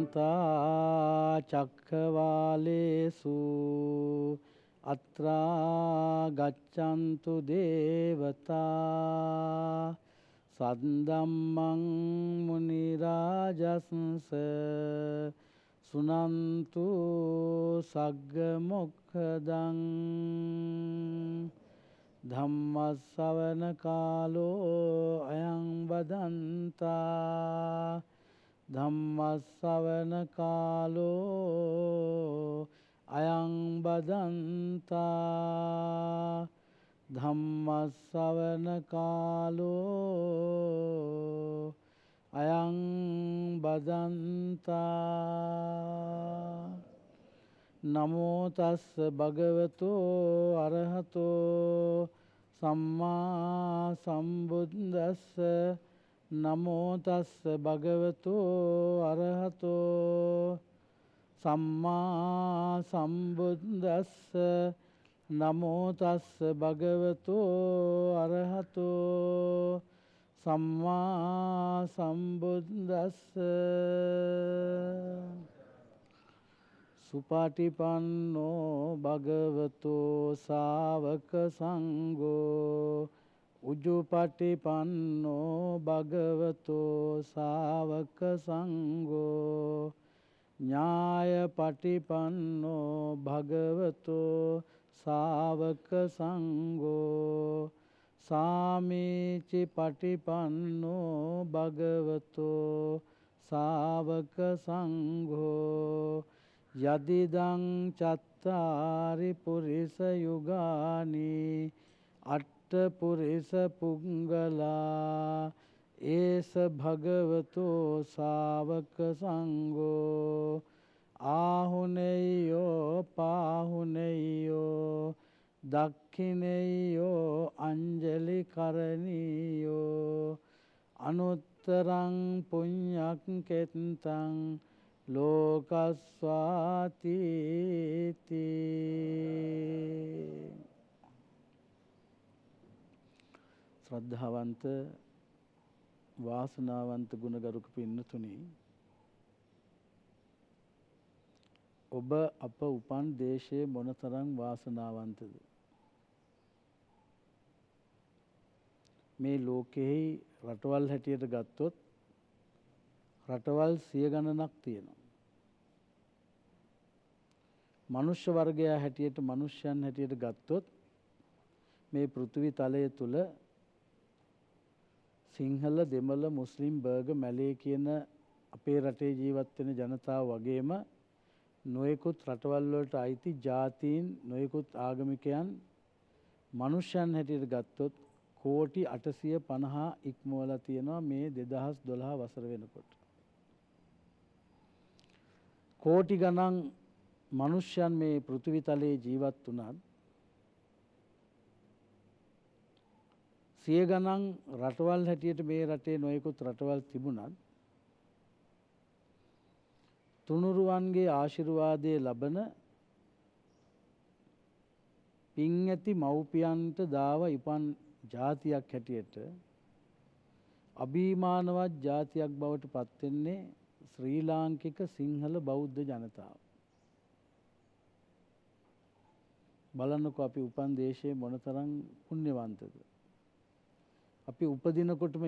අමන්තා චක්ඛවාලේසු අත්‍රා ගච්ඡන්තු දේවතා සද්දම්මං මුනි රාජස්ස සුනන්තු සග්ග මොක්ඛදං ධම්මස්සවන කාලෝ අයං වදන්තා ධම්මස්සවන කාලෝ අයං බදන්තා ධම්මස්සවන කාලෝ අයං බදන්තා නමෝ තස්ස භගවතෝ අරහතෝ සම්මා සම්බුද්දස්ස නමෝ තස්ස භගවතෝ අරහතෝ සම්මා සම්බුද්දස්ස නමෝ තස්ස භගවතෝ අරහතෝ සම්මා සම්බුද්දස්ස සුපටිපන්නෝ භගවතෝ ශාවක සංඝෝ උජුපටිපන්නෝ භගවතෝ ශාවක සංඝෝ ඥායපටිපන්නෝ භගවතෝ ශාවක සංඝෝ සාමීචි පටිපන්නෝ භගවතෝ ශාවක සංඝෝ යදිදං චත්තාරි පුරිස යුගානි අට්ඨ පුරිස පුංගලා ඒස භගවතෝ ශාවක සංඝෝ ආහුනේයෝ පාහුනේයෝ දක්ඛිනේයෝ අංජලි කරණීයෝ අනුත්තරං පුඤ්ඤක් කෙත්තං ලෝකස්වාතිති ශ්‍රද්ධාවන්ත වාසනාවන්ත ගුණගරුක පින්නතුනි ඔබ අප උපන් දේශයේ මොනතරම් වාසනාවන්තද මේ ලෝකෙහි රටවල් හැටියට ගත්තොත් රටවල් සිය ගණනක් තියෙනවා මනුෂ්‍ය වර්ගයා හැටියට මනුෂ්‍යයන් හැටියට ගත්තොත් මේ පෘථිවි තලය තුල සිංහල දෙමළ මුස්ලිම් බර්ග මැලේ කියන අපේ රටේ ජීවත් වෙන ජනතාව වගේම නොයෙකුත් රටවල් වලට අයිති ජාතීන් නොයෙකුත් ආගමිකයන් මනුෂ්‍යයන් හැටියට ගත්තොත් කෝටි 850 ඉක්මවලා තියෙනවා මේ 2012 වසර වෙනකොට කෝටි ගණන් මනුෂ්‍යයන් මේ පෘථිවි තලයේ ජීවත් වුණත් සිය ගණන් රටවල් හැටියට මේ රටේ නොයෙකුත් රටවල් තිබුණත් තුනුරුවන්ගේ ආශිර්වාදයේ ලබන පින් ඇති මව්පියන්ට දාව ඉපන් ජාතියක් හැටියට අභිමානවත් ජාතියක් බවට පත් වෙන්නේ ශ්‍රී ලාංකික සිංහල බෞද්ධ ජනතාව. බලන්නකෝ අපි උපන් දේශයේ මොනතරම් පුණ්‍යවන්තද. අපි උපදිනකොටම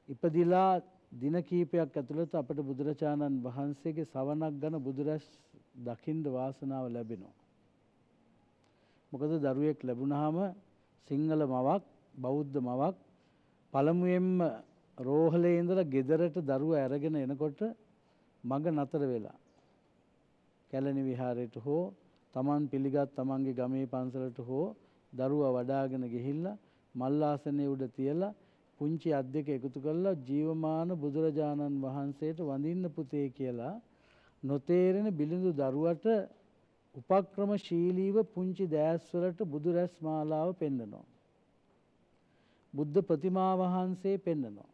ඉපදිලා දින කීපයක් ඇතුළත අපට බුදුරජාණන් වහන්සේගේ සවනක් ගන්න බුදුරැස් දකින්න වාසනාව ලැබෙනවා. මොකද දරුවෙක් ලැබුණාම සිංහල මවක් බෞද්ධ මවක් පළමුවෙන්ම රෝහලේ ඉඳලා ගෙදරට දරුවා අරගෙන එනකොට මඟ නතර වෙලා කැලණි විහාරයට හෝ තමන් පිළිගත් තමන්ගේ ගමේ පන්සලට හෝ දරුවා වඩාගෙන ගිහිල්ලා මල් ආසනයේ උඩ තියලා පුංචි අත් දෙක එකතු කරලා ජීවමාන බුදුරජාණන් වහන්සේට වඳින්න පුතේ කියලා නොතේරෙන බිලිඳු දරුවට උපක්‍රමශීලීව පුංචි දෑස්වලට බුදු රැස් මාලාව පෙන්නනවා. බුද්ධ ප්‍රතිමා වහන්සේ පෙන්නනවා.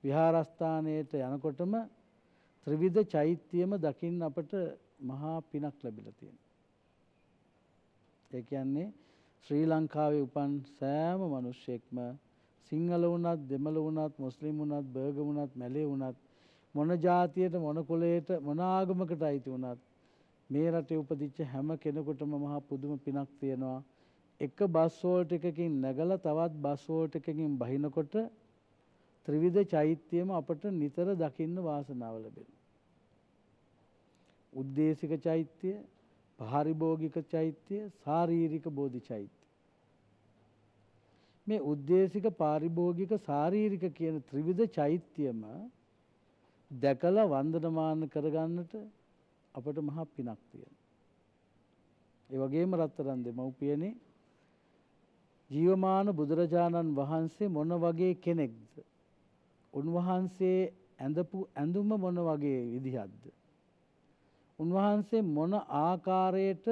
විහාරස්ථානයට යනකොටම ත්‍රිවිධ චෛත්‍යයම දකින්න අපට මහා පිනක් ලැබිලා තියෙනවා. ඒ කියන්නේ ශ්‍රී ලංකාවේ උපන් සෑම මිනිසෙක්ම සිංහල වුණත්, දෙමළ වුණත්, මුස්ලිම් වුණත්, බර්ග වුණත්, මැලේ වුණත්, මොන ජාතියට, මොන කුලයට, මොන ආගමකට අයිති වුණත් මේ රටේ උපදිච්ච හැම කෙනෙකුටම මහා පුදුම පිනක් තියෙනවා. එක බස් වෝල්ට් එකකින් නැගලා තවත් බස් වෝල්ට් එකකින් බහිනකොට ත්‍රිවිධ චෛත්‍යයම අපට නිතර දකින්න වාසනාව ලැබෙනවා. උද්දේශික චෛත්‍ය, පාරිභෝගික චෛත්‍ය, ශාරීරික බෝධි චෛත්‍ය. මේ උද්දේශික, පාරිභෝගික, ශාරීරික කියන ත්‍රිවිධ චෛත්‍යම දැකලා වන්දනමාන කරගන්නට අපට මහා පිනක් තියෙනවා. ඒ වගේම රත්තරන් දෙමව්පියනේ ජීවමාන බුදුරජාණන් වහන්සේ මොන වගේ කෙනෙක්ද? උන්වහන්සේ ඇඳපු ඇඳුම මොන වගේ විදිහක්ද? උන්වහන්සේ මොන ආකාරයට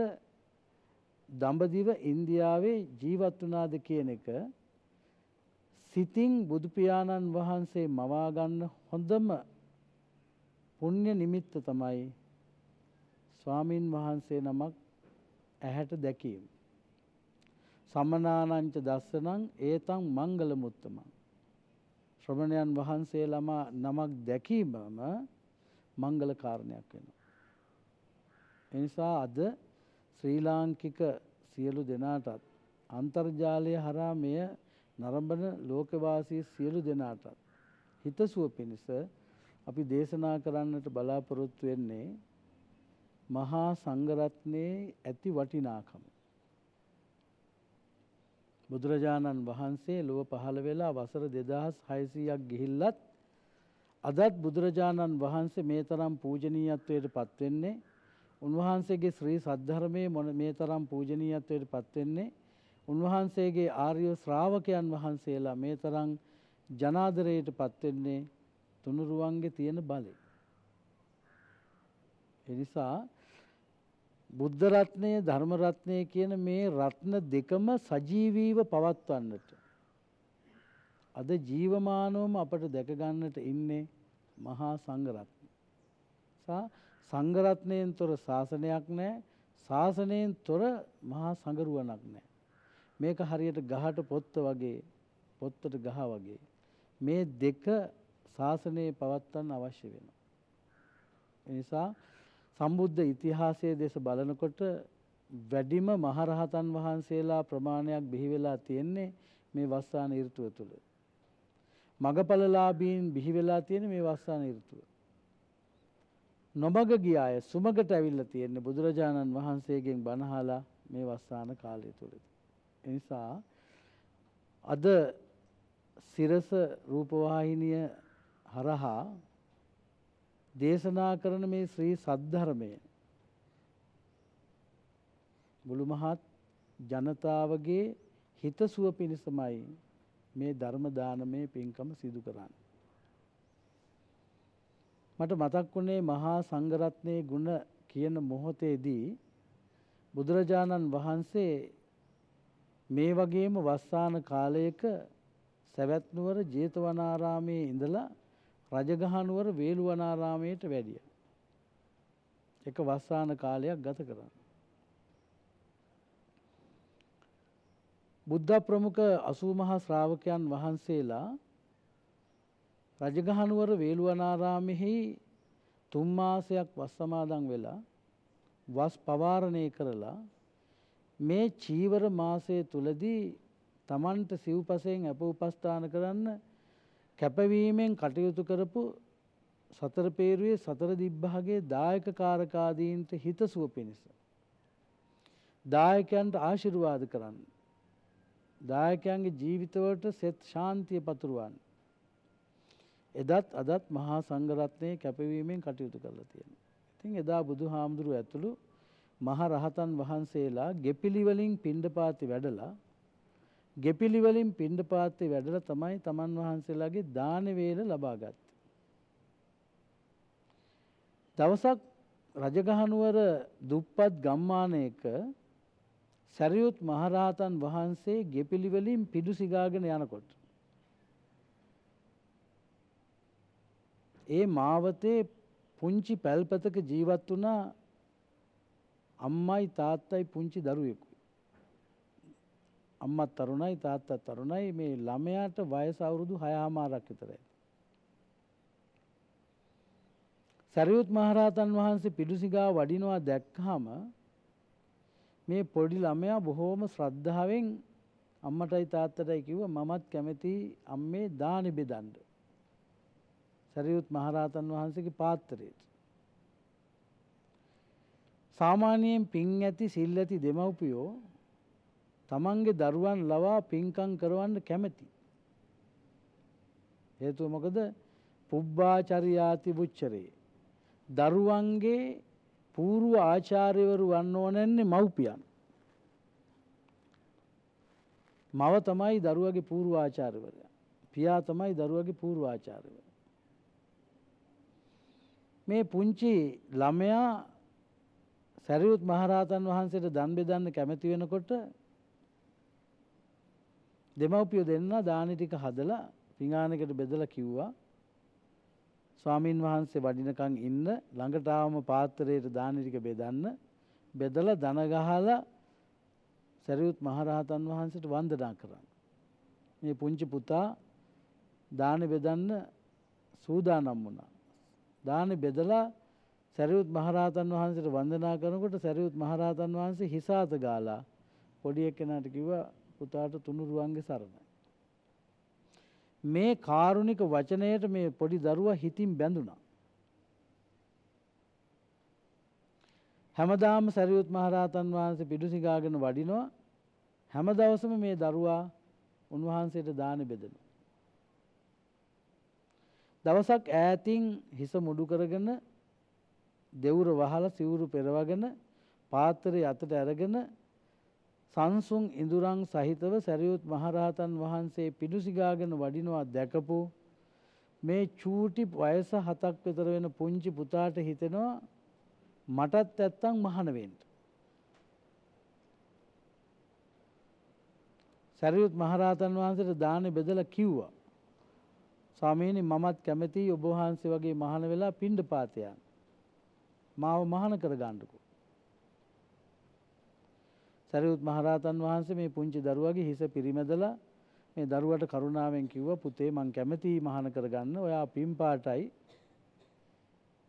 දඹදිව ඉන්දියාවේ ජීවත් වුණාද කියන එක සිතින් බුදු පියාණන් වහන්සේ මවා ගන්න හොඳම පුණ්‍ය නිමිත්ත තමයි ස්වාමින් වහන්සේ නමක් ඇහැට දැකීම. සමනානංච දස්සනං ඒතං මංගල මුත්තමං. ශ්‍රමණයන් වහන්සේලම නමක් දැකීමම මංගල කාරණයක් වෙනවා. එනිසා අද ශ්‍රී ලාංකික සියලු දෙනාටත් අන්තර්ජාලය හරහා මෙය නරඹන ලෝකවාසී සියලු දෙනාටත් හිතසුව පිණිස අපි දේශනා කරන්නට බලාපොරොත්තු වෙන්නේ මහා සංඝරත්නයේ ඇති වටිනාකම. බුදුරජාණන් වහන්සේ ලොව පහළ වෙලා වසර 2600ක් ගිහිල්ලත් අදත් බුදුරජාණන් වහන්සේ මේ තරම් පූජනීයත්වයට පත් වෙන්නේ, උන්වහන්සේගේ ශ්‍රී සද්ධර්මයේ මේ තරම් පූජනීයත්වයට පත් වෙන්නේ, උන්වහන්සේගේ ආර්ය ශ්‍රාවකයන් වහන්සේලා මේ තරම් ජනාදරයට පත් වෙන්නේ තුනුරුවන්ගේ තියෙන බලය. ඒ නිසා බුද්ධ රත්නය, ධර්ම රත්නය කියන මේ රත්න දෙකම සජීවීව පවත්වන්නට අද ජීවමානවම අපට දැක ගන්නට ඉන්නේ මහා සංඝ රත්නය. සංඝ රත්නයෙන් තොර ශාසනයක් නැහැ, ශාසනයෙන් තොර මහා සංඝරුවනක් නැහැ. මේක හරියට ගහට පොත්ත වගේ, පොත්තට ගහ වගේ. මේ දෙක ශාසනයේ පවත්වන්න අවශ්‍ය වෙනවා. ඒ නිසා සම්බුද්ධ ඉතිහාසයේ දේශ බලනකොට වැඩිම මහරහතන් වහන්සේලා ප්‍රමාණයක් බිහි වෙලා තියෙන්නේ මේ වස්සාන ඍතුව තුළ. මගපලලාභීන් බිහි වෙලා තියෙන්නේ මේ වස්සාන ඍතුව. නොමග ගිය අය සුමගට ඇවිල්ලා තියෙන්නේ බුදුරජාණන් වහන්සේගෙන් බණ අහලා මේ වස්සාන කාලය තුළදී. ඒ නිසා අද සිරස රූපවාහිනිය හරහා දේශනා කරන මේ ශ්‍රී සද්ධර්මය මුළු මහත් ජනතාවගේ හිතසුව පිණිසමයි මේ ධර්ම දානමය පින්කම සිදු කරන්නේ. මට මතක් වුණේ මහා සංඝරත්නයේ ගුණ කියන මොහොතේදී බුදුරජාණන් වහන්සේ මේ වගේම වස්සාන කාලයක සවැත් නුවර ජේතවනාරාමයේ ඉඳලා රජගහනුවර වේළුවනාරාමයට වැඩියා. එක වස්සාන කාලයක් ගත කරා. බුද්ධ ප්‍රමුඛ 80 මහා ශ්‍රාවකයන් වහන්සේලා රජගහනුවර වේළුවනාරාමෙහි 3 මාසයක් වස් සමාදන් වෙලා වස් පවාරණය කරලා මේ චීවර මාසයේ තුලදී තමන්ට සිව්පසයෙන් අප උපස්ථාන කරන්න කැපවීමෙන් කටයුතු කරපු සතර පේරුවේ සතර දිබ්බහගේ දායක කාරකාදීන්ට හිතසුව පිණිස දායකයන්ට ආශිර්වාද කරන්න, දායකයන්ගේ ජීවිතවලට සෙත් ශාන්තිය පතුරවන්න එදත් අදත් මහා සංඝරත්නයේ කැපවීමෙන් කටයුතු කරලා තියෙනවා. ඉතින් එදා බුදුහාමුදුරුවෝ ඇතුළු මහ රහතන් වහන්සේලා ගෙපිලි වලින් පිණ්ඩපාතේ වැඩලා, ගෙපිලි වලින් පිණ්ඩපාතේ වැඩලා තමයි තමන් වහන්සේලාගේ දාන වේල ලබා ගත්තේ. දවසක් රජගහනුවර දුප්පත් ගම්මානයක සරියුත් මහරහතන් වහන්සේ ගෙපිලි වලින් පිඩු සිගාගෙන යනකොට ඒ මාවතේ පුංචි පැල්පතක ජීවත් වුණා අම්මයි තාත්තයි පුංචි දරුවෙකුයි. අම්මත් තරුණයි තාත්තත් තරුණයි. මේ ළමයාට වයස අවුරුදු 6මාරක් විතරයි. සරියුත් මහරහතන් වහන්සේ පිඬුසිඟා වඩිනවා දැක්කහම මේ පොඩි ළමයා බොහෝම ශ්‍රද්ධාවෙන් අම්මටයි තාත්තටයි කිව්වා මමත් කැමති අම්මේ දානි බෙදන්න. සරියුත් මහරහතන් වහන්සේගේ පාත්‍රයට. සාමාන්‍යයෙන් පින් ඇති සිල් ඇති දෙමව්පියෝ තමන්ගේ දරුවන් ලවා පින්කම් කරවන්න කැමති. හේතුව මොකද? පුබ්බාචර්යාති බුච්චරේ. දරුවන්ගේ పూర్ව ආචාර්යවරු වන්න ඕනන්නේ මව්පියන්. මව තමයි දරුවගේ పూర్ව ආචාර්යවරයා. පියා තමයි දරුවගේ పూర్ව ආචාර්යවරයා. මේ පුංචි ළමයා සරියුත් මහරහතන් වහන්සේට දන් බෙදන්න කැමති වෙනකොට දෙමව්පියෝ දෙන්න දානි ටික හදලා පිඟානකට බෙදලා කිව්වා ස්වාමින් වහන්සේ වඩිනකන් ඉන්න ළඟට ආවම පාත්‍රයට දානි ටික බෙදන්න. බෙදලා දන ගහලා සරියුත් මහරහතන් වහන්සේට වන්දනා කරන්න. මේ පුංචි පුතා දානි බෙදන්න සූදානම් වුණා. දානි බෙදලා සරියුත් මහරහතන් වහන්සේට වන්දනා කරනකොට සරියුත් මහරහතන් වහන්සේ හිස අත ගාලා පොඩි එක්කෙනාට කිව්වා පුතාට තුනුරුවන්ගේ සරණයි. මේ කාරුණික වචනයට මේ පොඩි දරුවා හිතින් බැඳුණා. හැමදාම සරියුත් මහරහතන් වහන්සේ පිඬුසිඟාගෙන වඩිනවා. හැම දවසම මේ දරුවා උන්වහන්සේට දානි බෙදනවා. දවසක් ඈතින් හිස මුඩු කරගෙන දෙවුර වහලා සිවුරු පෙරවගෙන පාත්‍රය අතට අරගෙන සංසුන් ඉඳුරන් සහිතව සරියුත් මහරහතන් වහන්සේ පිඬුසිඟාගෙන වඩිනවා දැකපු මේ චූටි වයස 7ක් විතර වෙන පුංචි පුතාට හිතෙනවා මටත් නැත්තම් මහාන වෙන්න. සරියුත් මහරහතන් වහන්සේට දානි බෙදලා කිව්වා ස්වාමීනි මමත් කැමතියි ඔබ වහන්සේ වගේ මහාන වෙලා පිණ්ඩපාත යන්න. මාව මහාන කරගන්නකෝ. සරියුත් මහරහතන් වහන්සේ මේ පුංචි දරුවාගේ හිස පිරිමැදලා මේ දරුවට කරුණාවෙන් කිව්වා පුතේ මං කැමතියි මහාන කරගන්න. ඔයා පින්පාටයි.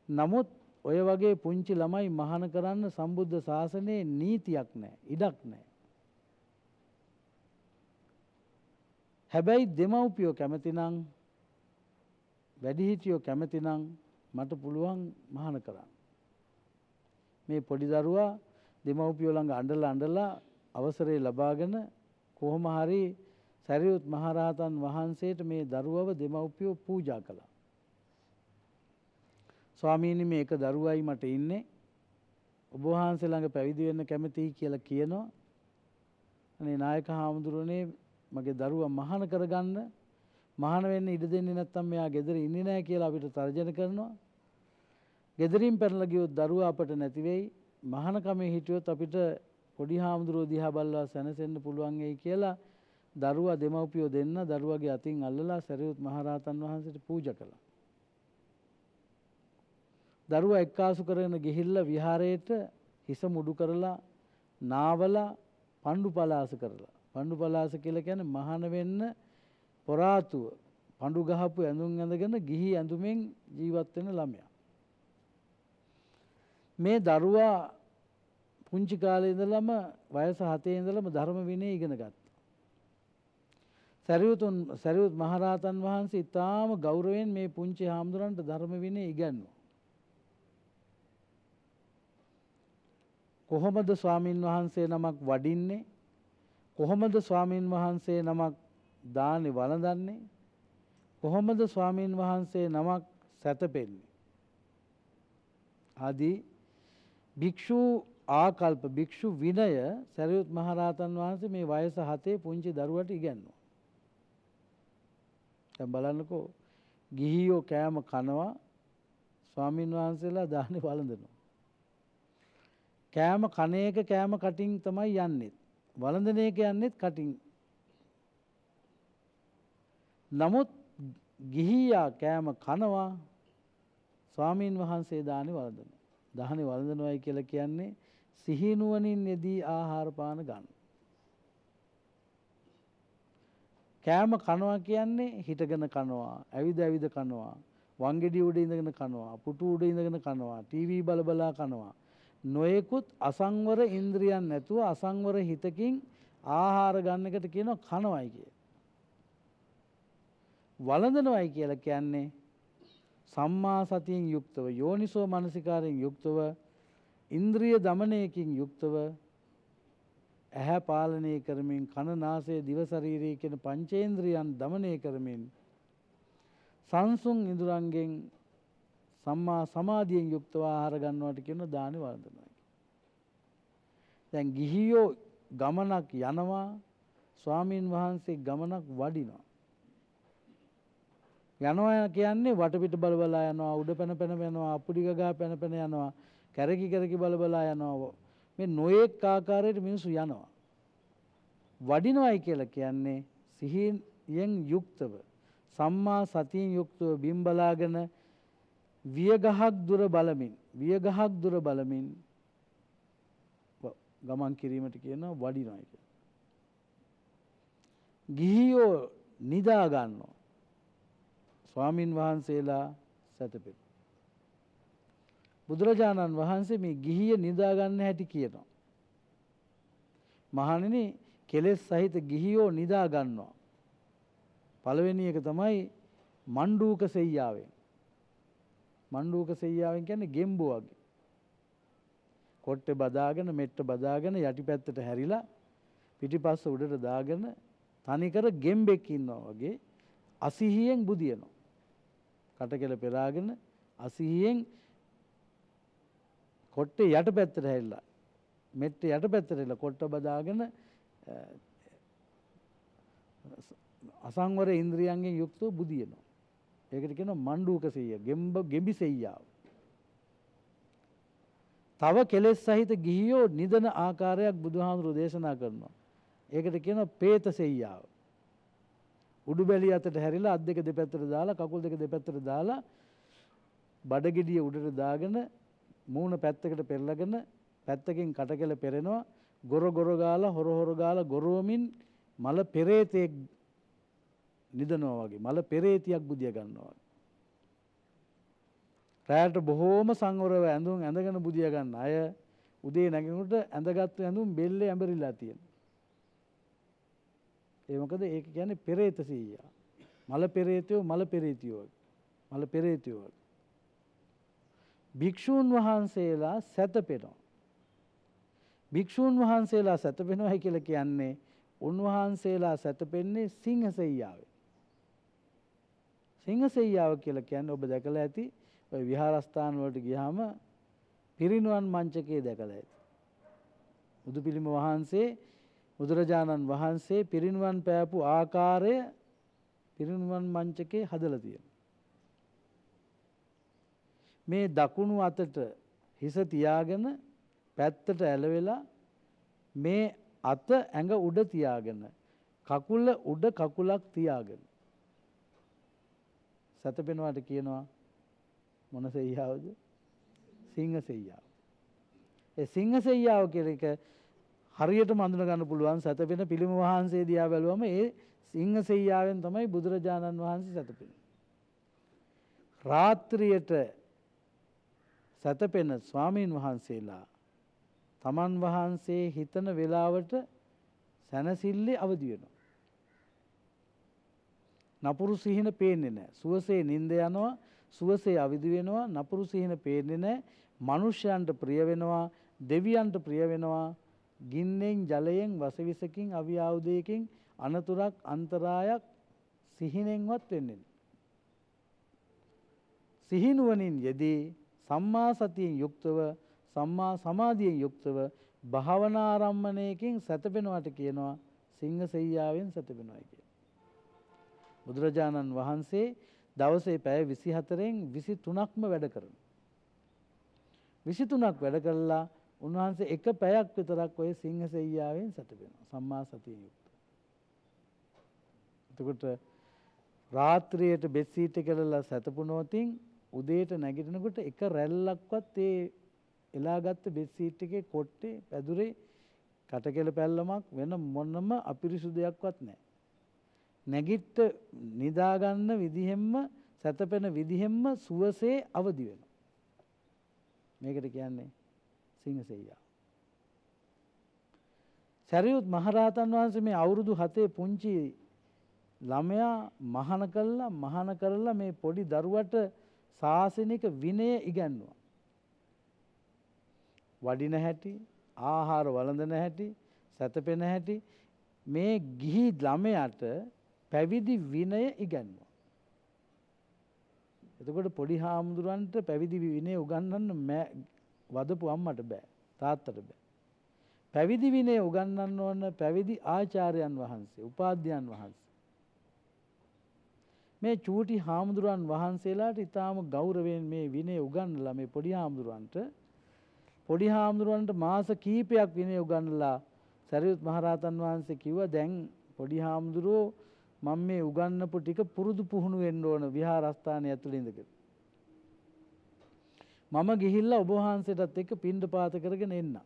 නමුත් ඔය වගේ පුංචි ළමයි මහාන කරන්න සම්බුද්ධ ශාසනයේ නීතියක් නැහැ. ඉඩක් නැහැ. හැබැයි දෙමව්පියෝ කැමතිනම් වැඩිහිටියෝ කැමතිනම් මට පුළුවන් මහාන කරන්න. මේ පොඩි දරුවා දෙමව්පියෝ ළඟ අඬලා අවසරය ලබාගෙන කොහොම හරි සරියුත් මහරහතන් වහන්සේට මේ දරුවව දෙමව්පියෝ පූජා කළා. ස්වාමීනි මේක දරුවයි මට ඉන්නේ. ඔබ වහන්සේ ළඟ පැවිදි වෙන්න කැමතියි කියලා කියනවා. අනේ නායක හාමුදුරනේ මගේ දරුවා මහාන කරගන්න මහාන වෙන්න ඉඩ දෙන්නේ නැත්නම් මෙයා ගෙදර ඉන්නේ නැහැ කියලා අපිට තර්ජන කරනවා. ගෙදරින් පැනලා ගියොත් දරුවා අපට නැති වෙයි. මහාන කමේ හිටියොත් අපිට පොඩි හාමුදුරුවෝ දිහා බලලා සැනසෙන්න පුළුවන් වෙයි කියලා දරුවා දෙමව්පියෝ දෙන්න දරුවාගේ අතින් අල්ලලා සරියුත් මහරහතන් වහන්සේට පූජා කළා. දරුවා එක්කාසු කරගෙන ගිහිල්ලා විහාරයට හිස මුඩු කරලා නාවලා පණ්ඩු පලාස කරලා. පණ්ඩු පලාස කියලා කියන්නේ මහාන වෙන්න පොරාතුව පණ්ඩු ගහපු ඇඳුම් ඇඳගෙන ගිහි ඇඳුමෙන් ජීවත් වෙන ළමයා. මේ දරුවා පුංචි කාලේ ඉඳලම වයස 7 ඉඳලම ධර්ම විනය ඉගෙන ගත්තා. සරියුත් මහරහතන් වහන්සේ ඉතාම ගෞරවයෙන් මේ පුංචි හාමුදුරන්ට ධර්ම විනය ඉගැන්වුවා. කොහොමද ස්වාමින් වහන්සේ නමක් වඩින්නේ? කොහොමද ස්වාමින් වහන්සේ නමක් දානි වළඳන්නේ? කොහොමද ස්වාමින් වහන්සේ නමක් සැතපෙන්නේ? ආදී භික්ෂු ආකල්ප භික්ෂු විනය සරියුත් මහරහතන් වහන්සේ මේ වයස 7 පුංචි දරුවට ඉගැන්වුවා. දැන් බලන්නකෝ ගිහියෝ කෑම කනවා ස්වාමින් වහන්සේලා දානි වළඳනවා. කෑම කන එක කෑම කටින් තමයි යන්නේ. වළඳන එක යන්නේත් කටින්. නමුත් ගිහියා කෑම කනවා ස්වාමීන් වහන්සේ දානි වළඳනවා. දානි වළඳනවායි කියලා කියන්නේ සිහිනුවණින් යෙදී ආහාර පාන ගන්න. කෑම කනවා කියන්නේ හිටගෙන කනවා, ඇවිද ඇවිද කනවා, වංගෙඩි උඩ ඉඳගෙන කනවා, පුටු උඩ ඉඳගෙන කනවා, ටීවී බල බලා කනවා. නොයෙකුත් අසංවර ඉන්ද්‍රියන් නැතුව අසංවර හිතකින් ආහාර ගන්න එකට කියනවා කනවයි කිය. වළඳනවයි කියලා කියන්නේ සම්මා සතියෙන් යුක්තව යෝනිසෝ මනසිකාරයෙන් යුක්තව ඉන්ද්‍රිය දමනයකින් යුක්තව ඇහැ පාලනය කරමින් කන නාසය දිව ශරීරය කියන පංචේන්ද්‍රියන් දමනය කරමින් සංසුන් ඉඳුරංගෙන් සම්මා සමාධියෙන් යුක්තව ආහාර ගන්නවට කියන දානි වළඳනවා. දැන් ගිහියෝ ගමනක් යනවා, ස්වාමීන් වහන්සේ ගමනක් වඩිනවා. යනවා කියන්නේ වටපිට බල බලා යනවා, උඩ පැන පැන යනවා, අපුඩි ගගා පැන පැන යනවා, කැරකි කැරකි බල බලා යනවා. මේ නොයෙක් ආකාරයට මිනිස්සු යනවා. වඩිනවයි කියලා කියන්නේ සිහියෙන් යුක්තව සම්මා සතියෙන් යුක්තව බිම් බලාගෙන වියගහක් දුර බලමින් ගමන් කිරීමට කියනවා වඩිනවයි කියලා. ගිහියෝ නිදා ගන්නවා. ස්වාමින් වහන්සේලා සැතපෙන. බුදුරජාණන් වහන්සේ මේ ගිහිය නිදා ගන්න හැටි කියනවා. මහණෙනි, කෙලෙස් සහිත ගිහියෝ නිදා ගන්නවා. පළවෙනි එක තමයි මණ්ඩූක සෙයියාවෙන්. මණ්ඩූක සෙයියාවෙන් කියන්නේ ගෙම්බෝ වගේ. කොට්ටේ බදාගෙන මෙට්ට බදාගෙන යටිපැත්තට හැරිලා පිටිපස්ස උඩට දාගෙන තනිකර ගෙම්බෙක් ඉන්නවා වගේ අසිහියෙන් බුදියනවා. කටකෙල පෙරාගෙන අසිහියෙන් කොට්ටේ යටපැත්තට හැරිලා මෙට්ටේ යටපැත්තට හැරිලා කොට්ට බදාගෙන අසංවර ඉන්ද්‍රියයන්ගෙන් යුක්තව බුදියනවා. ඒකට කියනවා මණ්ඩූක සෙයිය, ගෙම්බි සෙයියාව. තව කෙලෙස් සහිත ගිහියෝ නිදන ආකාරයක් බුදුහාමුදුරෝ දේශනා කරනවා. ඒකට කියනවා പ്രേත සෙයියාව. උඩුබැලිය අතට හැරිලා අත් දෙක දෙපැත්තට දාලා කකුල් දෙක දෙපැත්තට දාලා බඩගෙඩිය උඩට දාගෙන මූණ පැත්තකට පෙරලගෙන පැත්තකින් කටකෙල පෙරෙනවා, ගොර ගාලා හොර ගාලා ගොරවමින් මල පෙරේතෙක් නිදනවා වගේ, මල පෙරේතියක් බුදිය ගන්නවා වගේ. රැයට බොහෝම සංවරව ඇඳගෙන බුදිය ගන්න අය උදේ නැගිනකොට ඇඳගත්තු ඇඳුම් බෙල්ලේ ඇඹරිලා තියෙනවා. ඒ මොකද ඒක කියන්නේ පෙරේත සීයා. මල පෙරේතියෝ. භික්ෂූන් වහන්සේලා සැතපෙනවා. භික්ෂූන් වහන්සේලා සැතපෙනවායි කියලා කියන්නේ උන්වහන්සේලා සැතපෙන්නේ සිංහසෙයියාවේ. සිංහසෙයියාව කියලා කියන්නේ ඔබ දැකලා ඇති ඔය විහාරස්ථාන වලට ගියාම පිරිනුවන් මංචකයේ දැකලා ඇති. බුදු පිළිම වහන්සේ බුදුරජාණන් වහන්සේ පිරිනුවන් පෑපු ආකාරය පිරිනුවන් මංචකේ හදලා තියෙනවා. මේ දකුණු අතට හිස තියාගෙන පැත්තට ඇලවෙලා මේ අත ඇඟ උඩ තියාගෙන කකුල උඩ කකුලක් තියාගෙන සතපෙනවාට කියනවා මොන සෙයියාවද? සිංහ සෙයියාව. ඒ සිංහ සෙයියාව කියන එක හරියටම අඳුන ගන්න පුළුවන්. සතපෙන පිළිම වහන්සේ දිහා බැලුවම ඒ සිංහ සෙයියාවෙන් තමයි බුදුරජාණන් වහන්සේ සතපෙන්නේ. රාත්‍රියට සතපෙන ස්වාමීන් වහන්සේලා තමන් වහන්සේ හිතන වෙලාවට සැනසille අවදි වෙනවා. නපුරු සිහින පේන්නේ නැහැ. සුවසේ නිින්ද යනවා, සුවසේ අවදි වෙනවා. නපුරු සිහින පේන්නේ නැහැ. මනුෂ්‍යයන්ට ප්‍රිය වෙනවා, දෙවියන්ට ප්‍රිය වෙනවා. ගින්නෙන්, ජලයෙන්, වසවිසකින්, අවියාවුදයකින් අනතුරක් අන්තරායක් සිහිනෙන්වත් වෙන්නේ නැහැ. සිහිනුවණින් යෙදී සම්මා සතියෙන් යුක්තව සම්මා සමාධියෙන් යුක්තව භාවනා ආරම්මණයකින් සැතපෙනවට කියනවා සිංහ සෙයියාවෙන් සැතපෙනවා කියලා. බුදුරජාණන් වහන්සේ දවසේ පැය 24න් 23ක්ම වැඩ කරනවා. 23ක් වැඩ කළා උන්වහන්සේ එක පැයක් විතරක් ඔය සිංහ සෙයියාවෙන් සැතපෙනවා සම්මා සතියෙන් යුක්තව. එතකොට රාත්‍රියට බෙඩ් සීට් එක කරලා සැතපුණොතින් උදේට නැගිටිනකොට එක රැල්ලක්වත් ඒ එලාගත්ත බෙඩ් සීට් එකේ කොට්ටේ පැදුරේ කටකෙල පැල්ලමක් වෙන මොනම අපිරිසුදුයක්වත් නැහැ. නැගිට නිදාගන්න විදිහෙන්ම සැතපෙන විදිහෙන්ම සුවසේ අවදි වෙනවා. මේකට කියන්නේ සිංහසෙයියා. සරියුත් මහරහතන් වහන්සේ මේ අවුරුදු 7 පුංචි ළමයා මහාන කරලා මේ පොඩි දරුවට ශාසනික විනය ඉගැන්වුවා. වඩින හැටි, ආහාර වළඳන හැටි, සැතපෙන හැටි මේ ගිහි ළමයාට පැවිදි විනය ඉගැන්වුවා. එතකොට පොඩි හාමුදුරන්ට පැවිදි විනය උගන්වන්න වදපු අම්මට බෑ, තාත්තට බෑ. පැවිදි විනය උගන්වන්න ඕන පැවිදි ආචාර්යයන් වහන්සේ, උපාධ්‍යයන් වහන්සේ. මේ චූටි හාමුදුරන් වහන්සේලාට ඊටාම ගෞරවයෙන් මේ විනය උගන්වලා මේ පොඩි හාමුදුරන්ට මාස කීපයක් විනය උගන්වලා සරියුත් මහරහතන් වහන්සේ කිව්වා දැන් පොඩි හාමුදුරෝ මම මේ උගන්වපු ටික පුරුදු පුහුණු වෙන්න ඕන විහාරස්ථානයේ ඇතුළේ ඉඳගෙන. මම ගිහිල්ලා ඔබ වහන්සේටත් එක්ක පින්ඩපාත කරගෙන එන්නම්.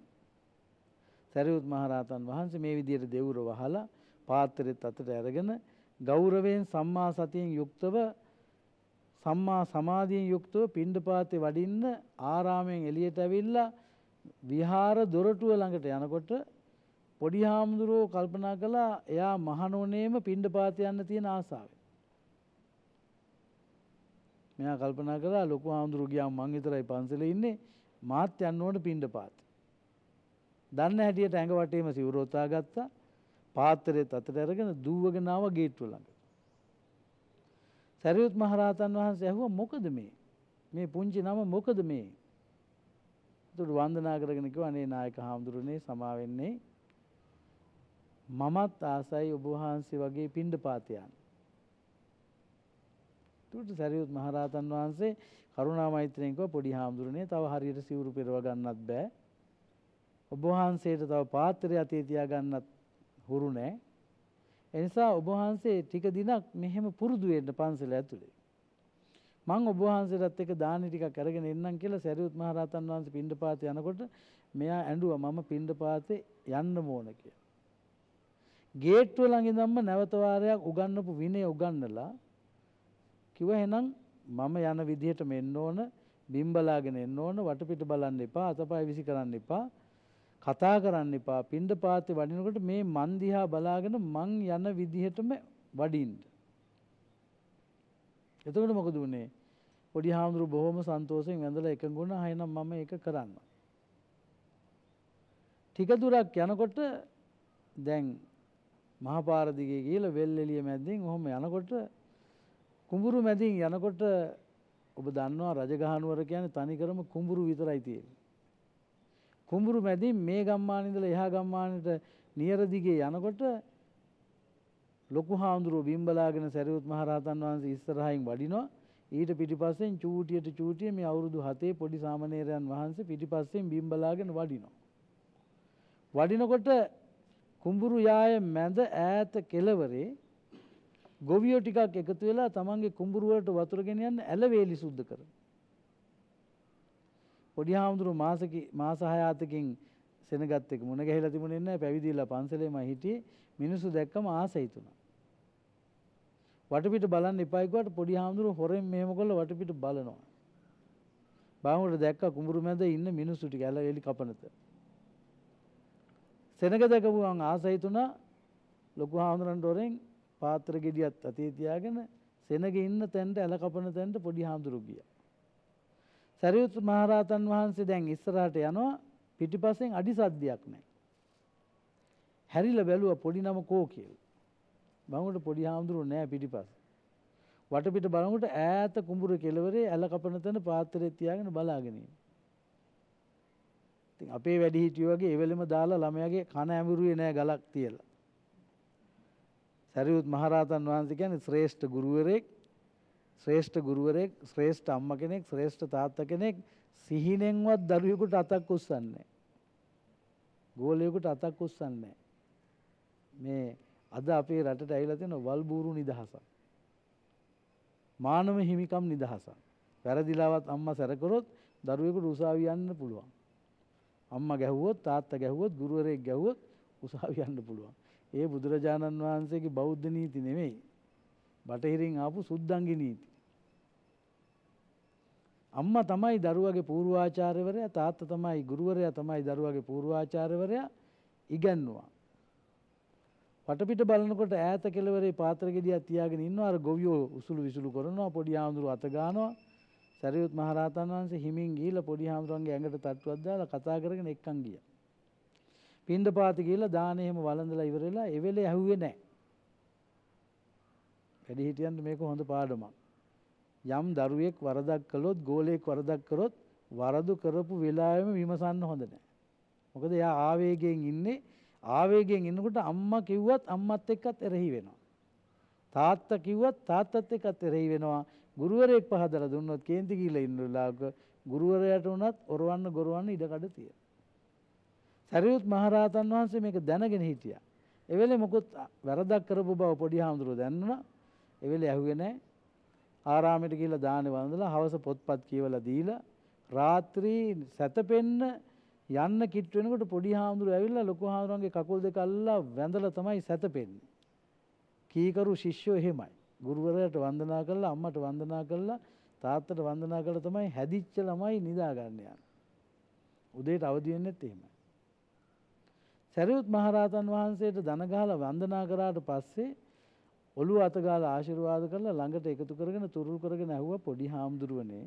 සරියුත් මහරහතන් වහන්සේ මේ විදිහට දෙවුර වහලා පාත්‍රෙත් අතට අරගෙන ගෞරවයෙන් සම්මා සතියෙන් යුක්තව සම්මා සමාධියෙන් යුක්තව පින්ඩපාතේ වඩින්න ආරාමයෙන් එළියට ඇවිල්ලා විහාර දොරටුව ළඟට යනකොට පොඩි හාමුදුරුවෝ කල්පනා කළා එයා මහණෝනේම පින්ඩපාතේ යන්න තියෙන ආසාවෙන්. මෙයා කල්පනා කළා ලොකු හාමුදුරුවෝ ගියාම මං විතරයි පන්සලේ ඉන්නේ මාත් යන්න ඕන පින්ඩපාතේ. දන්න හැටියට ඇඟ වටේම සිවුර ඔතා ගත්තා. පාත්‍රෙත් අතට අරගෙන දූවගෙන ආවා ගේට්ටුව ළඟ. සරියුත් මහරහතන් වහන්සේ ඇහුවා මොකද මේ? මේ පුංචි නම මොකද මේ? ඒකට වන්දනා කරගෙන කිව්වා අනේ නායක හාමුදුරනේ සමා වෙන්නේ. මමත් ආසයි ඔබ වහන්සේ වගේ පින්ඩපාත යන්න. ඒකට සරියුත් මහරහතන් වහන්සේ කරුණා මෛත්‍රියෙන් කිව්වා පොඩි හාමුදුරනේ තව හරියට සිවුරු පෙරව ගන්නත් බෑ. ඔබ වහන්සේට තව පාත්‍රය අතේ තියාගන්නත් හුරු නැහැ. ඒ නිසා ඔබ වහන්සේ ටික දිනක් මෙහෙම පුරුදු වෙන්න පන්සල ඇතුලේ. මං ඔබ වහන්සේටත් එක්ක දානි ටිකක් අරගෙන එන්නම් කියලා සරියුත් මහ රහතන් වහන්සේ පින්ඩපාතේ යනකොට මෙයා ඇඬුවා මම පින්ඩපාතේ යන්න ඕන කියලා. ගේට්ටුව ළඟ ඉඳන්ම නැවත වාරයක් උගන්වපු විනය උගන්වලා කිව්වා එහෙනම් මම යන විදිහටම එන්න ඕන, බිම්බලාගෙන එන්න ඕන, වටපිට බලන්න එපා, අතපය විසි කරන්න එපා. කතා කරන්න එපා. පින්ඩපාතේ වඩිනකොට මේ මන් දිහා බලාගෙන මං යන විදිහටම වඩින්න. එතකොට මොකද උනේ? පොඩි හාමුදුරුවෝ බොහොම සන්තෝෂයෙන් වැඳලා එකඟ වුණා. එහෙනම් මම ඒක කරන්න. ටික දුරක් යනකොට දැන් මහපාර දිගේ ගිහලා වෙල්ෙලිය මැදින් ඔහොම යනකොට කුඹුරු මැදින් යනකොට ඔබ දන්නවා රජගහනුවර කියන්නේ තනිකරම කුඹුරු විතරයි තියෙන්නේ. කුඹුරු මැදින් මේ ගම්මාන ඉඳලා එහා ගම්මානට නියර දිගේ යනකොට ලොකු හාමුදුරුවෝ බිම්බලාගෙන සරියුත් මහ රහතන් වහන්සේ ඉස්සරහින් වඩිනවා. ඊට පිටිපස්සෙන් චූටියට මේ අවුරුදු 7 පොඩි සාමණේරයන් වහන්සේ පිටිපස්සෙන් බිම්බලාගෙන වඩිනවා. වඩිනකොට කුඹුරු යාය මැද ඈත කෙළවරේ ගොවියෝ ටිකක් එකතු වෙලා තමන්ගේ කුඹුරු වලට වතුර ගෙන යන්න ඇලවේලි සුද්ධ කරනවා. පොඩි හාමුදුරුවෝ මාස 6-7කින් සෙනගත් එක මුණ ගැහිලා තිබුණේ නැහැ. පැවිදිලා පන්සලේම හිටියේ. මිනිස්සු දැක්කම ආසයි තුනා. වටපිට බලන්න එපා කිව්වට පොඩි හාමුදුරුවෝ හොරෙන් මෙහෙම කරලා වටපිට බලනවා. බාමුණට දැක්කා කුඹුරු මැද ඉන්න මිනිස්සු ටික ඇලවේලි කපනත. සෙනග දැකපුවම ආසයි තුනා. ලොකු හාමුදුරන්ට හොරෙන් පාත්‍ර ගෙඩියත් අතේ තියාගෙන සෙනග ඉන්න තැනට ඇල කපන තැනට පොඩි හාමුදුරුවෝ ගියා. සරියුත් මහරහතන් වහන්සේ දැන් ඉස්සරහට යනවා. පිටිපස්සෙන් අඩි සද්දයක් නැහැ. හැරිලා බැලුවා පොඩි නම කෝ කියලා. බංගුට පොඩි හාමුදුරුවෝ නැහැ පිටිපස්සේ. වටපිට බලනකොට ඈත කුඹුර කෙළවරේ ඇල කපන තැන පාත්‍රෙත් තියාගෙන බලාගෙන ඉන්නේ. ඉතින් අපේ වැඩිහිටියෝ වගේ ඒ වෙලෙම දාලා ළමයාගේ කන ඇඹුරුවේ නැහැ ගලක් තියලා. සරියුත් මහරහතන් වහන්සේ කියන්නේ ශ්‍රේෂ්ඨ ගුරුවරයෙක්. ශ්‍රේෂ්ඨ අම්මා කෙනෙක්, ශ්‍රේෂ්ඨ තාත්තා කෙනෙක්. සිහිනෙන්වත් දරුවෙකුට අතක් උස්සන්නේ නැහැ. ගෝලයෙකුට අතක් උස්සන්නේ නැහැ. මේ අද අපේ රටට ඇවිල්ලා තියෙන වල්බూరు නිදහසක්. මානව හිමිකම් නිදහසක්. වැරදිලාවත් අම්මා සැර කරොත් දරුවෙකුට උසාවිය යන්න පුළුවන්. අම්මා ගැහුවොත් තාත්තා ගැහුවොත් ගුරුවරයෙක් ගැහුවොත් උසාවිය යන්න පුළුවන්. ඒ බුදුරජාණන් වහන්සේගේ බෞද්ධ නීති නෙමෙයි. බටහිරින් ආපු සුද්ධංගි නීති. අම්මා තමයි දරුවගේ පූර්වාචාර්යවරයා, තාත්තා තමයි ගුරුවරයා තමයි දරුවගේ පූර්වාචාර්යවරයා ඉගන්නුවා. වටපිට බලනකොට ඈත කෙළවරේ පාත්‍ර ගෙඩියක් තියාගෙන ඉන්නවා. අර ගොවියෝ උසුළු විසුළු කරනවා, පොඩි ආඳුරු අත ගන්නවා. සරියුත් මහ රහතන් වහන්සේ හිමින් ගිහිල්ලා පොඩි ආඳුරන්ගේ ඇඟට තට්ටුවක් දාලා කතා කරගෙන එක්කන් ගියා. පින්ඩපාතේ ගිහිල්ලා දානේ එහෙම වළඳලා ඉවරලා ඒ වෙලේ ඇහුවේ නැහැ. වැඩි හිටියන්ට මේක හොඳ පාඩමක්. යම් දරුවෙක් වරදක් කළොත්, ගෝලයෙක් වරදක් කරොත් වරදු කරපු වෙලාවෙම විමසන්න හොඳ නැහැ. මොකද එයා ආවේගයෙන් ඉන්නේ. ආවේගයෙන් ඉන්නකොට අම්මා කිව්වත් අම්මත් එක්කත් එරෙහි වෙනවා. තාත්තා කිව්වත් තාත්තත් එක්කත් එරෙහි වෙනවා. ගුරුවරයෙක් පහදලා දුන්නොත් කේන්ති කියලා ඉන්න වෙලාවක ගුරුවරයාට උනත් ඔරවන්න ගොරවන්න ඉඩකඩ තියෙනවා. සරියුත් මහ රහතන් වහන්සේ මේක දැනගෙන හිටියා. ඒ වෙලේ මොකොත් වැරදක් කරපු බව පොඩි හාමුදුරුවෝ දැන්නුණා. ඒ වෙලේ ඇහුවේ නැහැ. ආරාමයට ගිහිල්ලා දානේ වන්දලා හවස පොත්පත් කියවලා දීලා රාත්‍රී සැතපෙන්න යන්න කිට් වෙනකොට පොඩි හාමුදුරුවෝ ඇවිල්ලා ලොකු හාමුදුරුවන්ගේ කකුල් දෙක අල්ලලා වැඳලා තමයි සැතපෙන්නේ. කීකරු ශිෂ්‍යෝ එහෙමයි. ගුරුවරයාට වන්දනා කළා, අම්මට වන්දනා කළා, තාත්තට වන්දනා කළා තමයි හැදිච්ච ළමයි නිදා ගන්න යන්නේ. උදේට අවදි වෙන්නෙත් එහෙමයි. සරියුත් මහ රහතන් වහන්සේට දන ගහලා වන්දනා කරාට පස්සේ ඔළුව අත ගාලා ආශිර්වාද කරලා ළඟට එකතු කරගෙන තුරුල් කරගෙන ඇහුවා පොඩි හාමුදුරුවනේ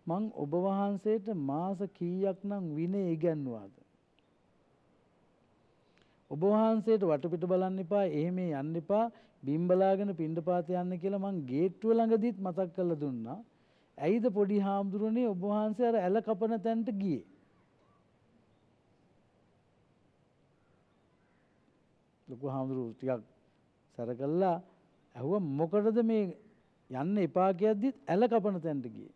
මං ඔබ වහන්සේට මාස කීයක් නම් විනය ඉගැන්නුවාද? ඔබ වහන්සේට වටපිට බලන්න එපා, එහෙම යන්න එපා, බිම් බලාගෙන පිණ්ඩපාත යන්න කියලා මං ගේට්ටුව ළඟදිත් මතක් කරලා දුන්නා. ඇයිද පොඩි හාමුදුරනේ ඔබ වහන්සේ අර ඇල කපන තැනට ගියේ? ලොකු හාමුදුරුවෝ ටිකක් සැර කළා ඇහුවා මොකටද මේ යන්න එපා කියද්දිත් ඇල කපන තැනට ගියේ?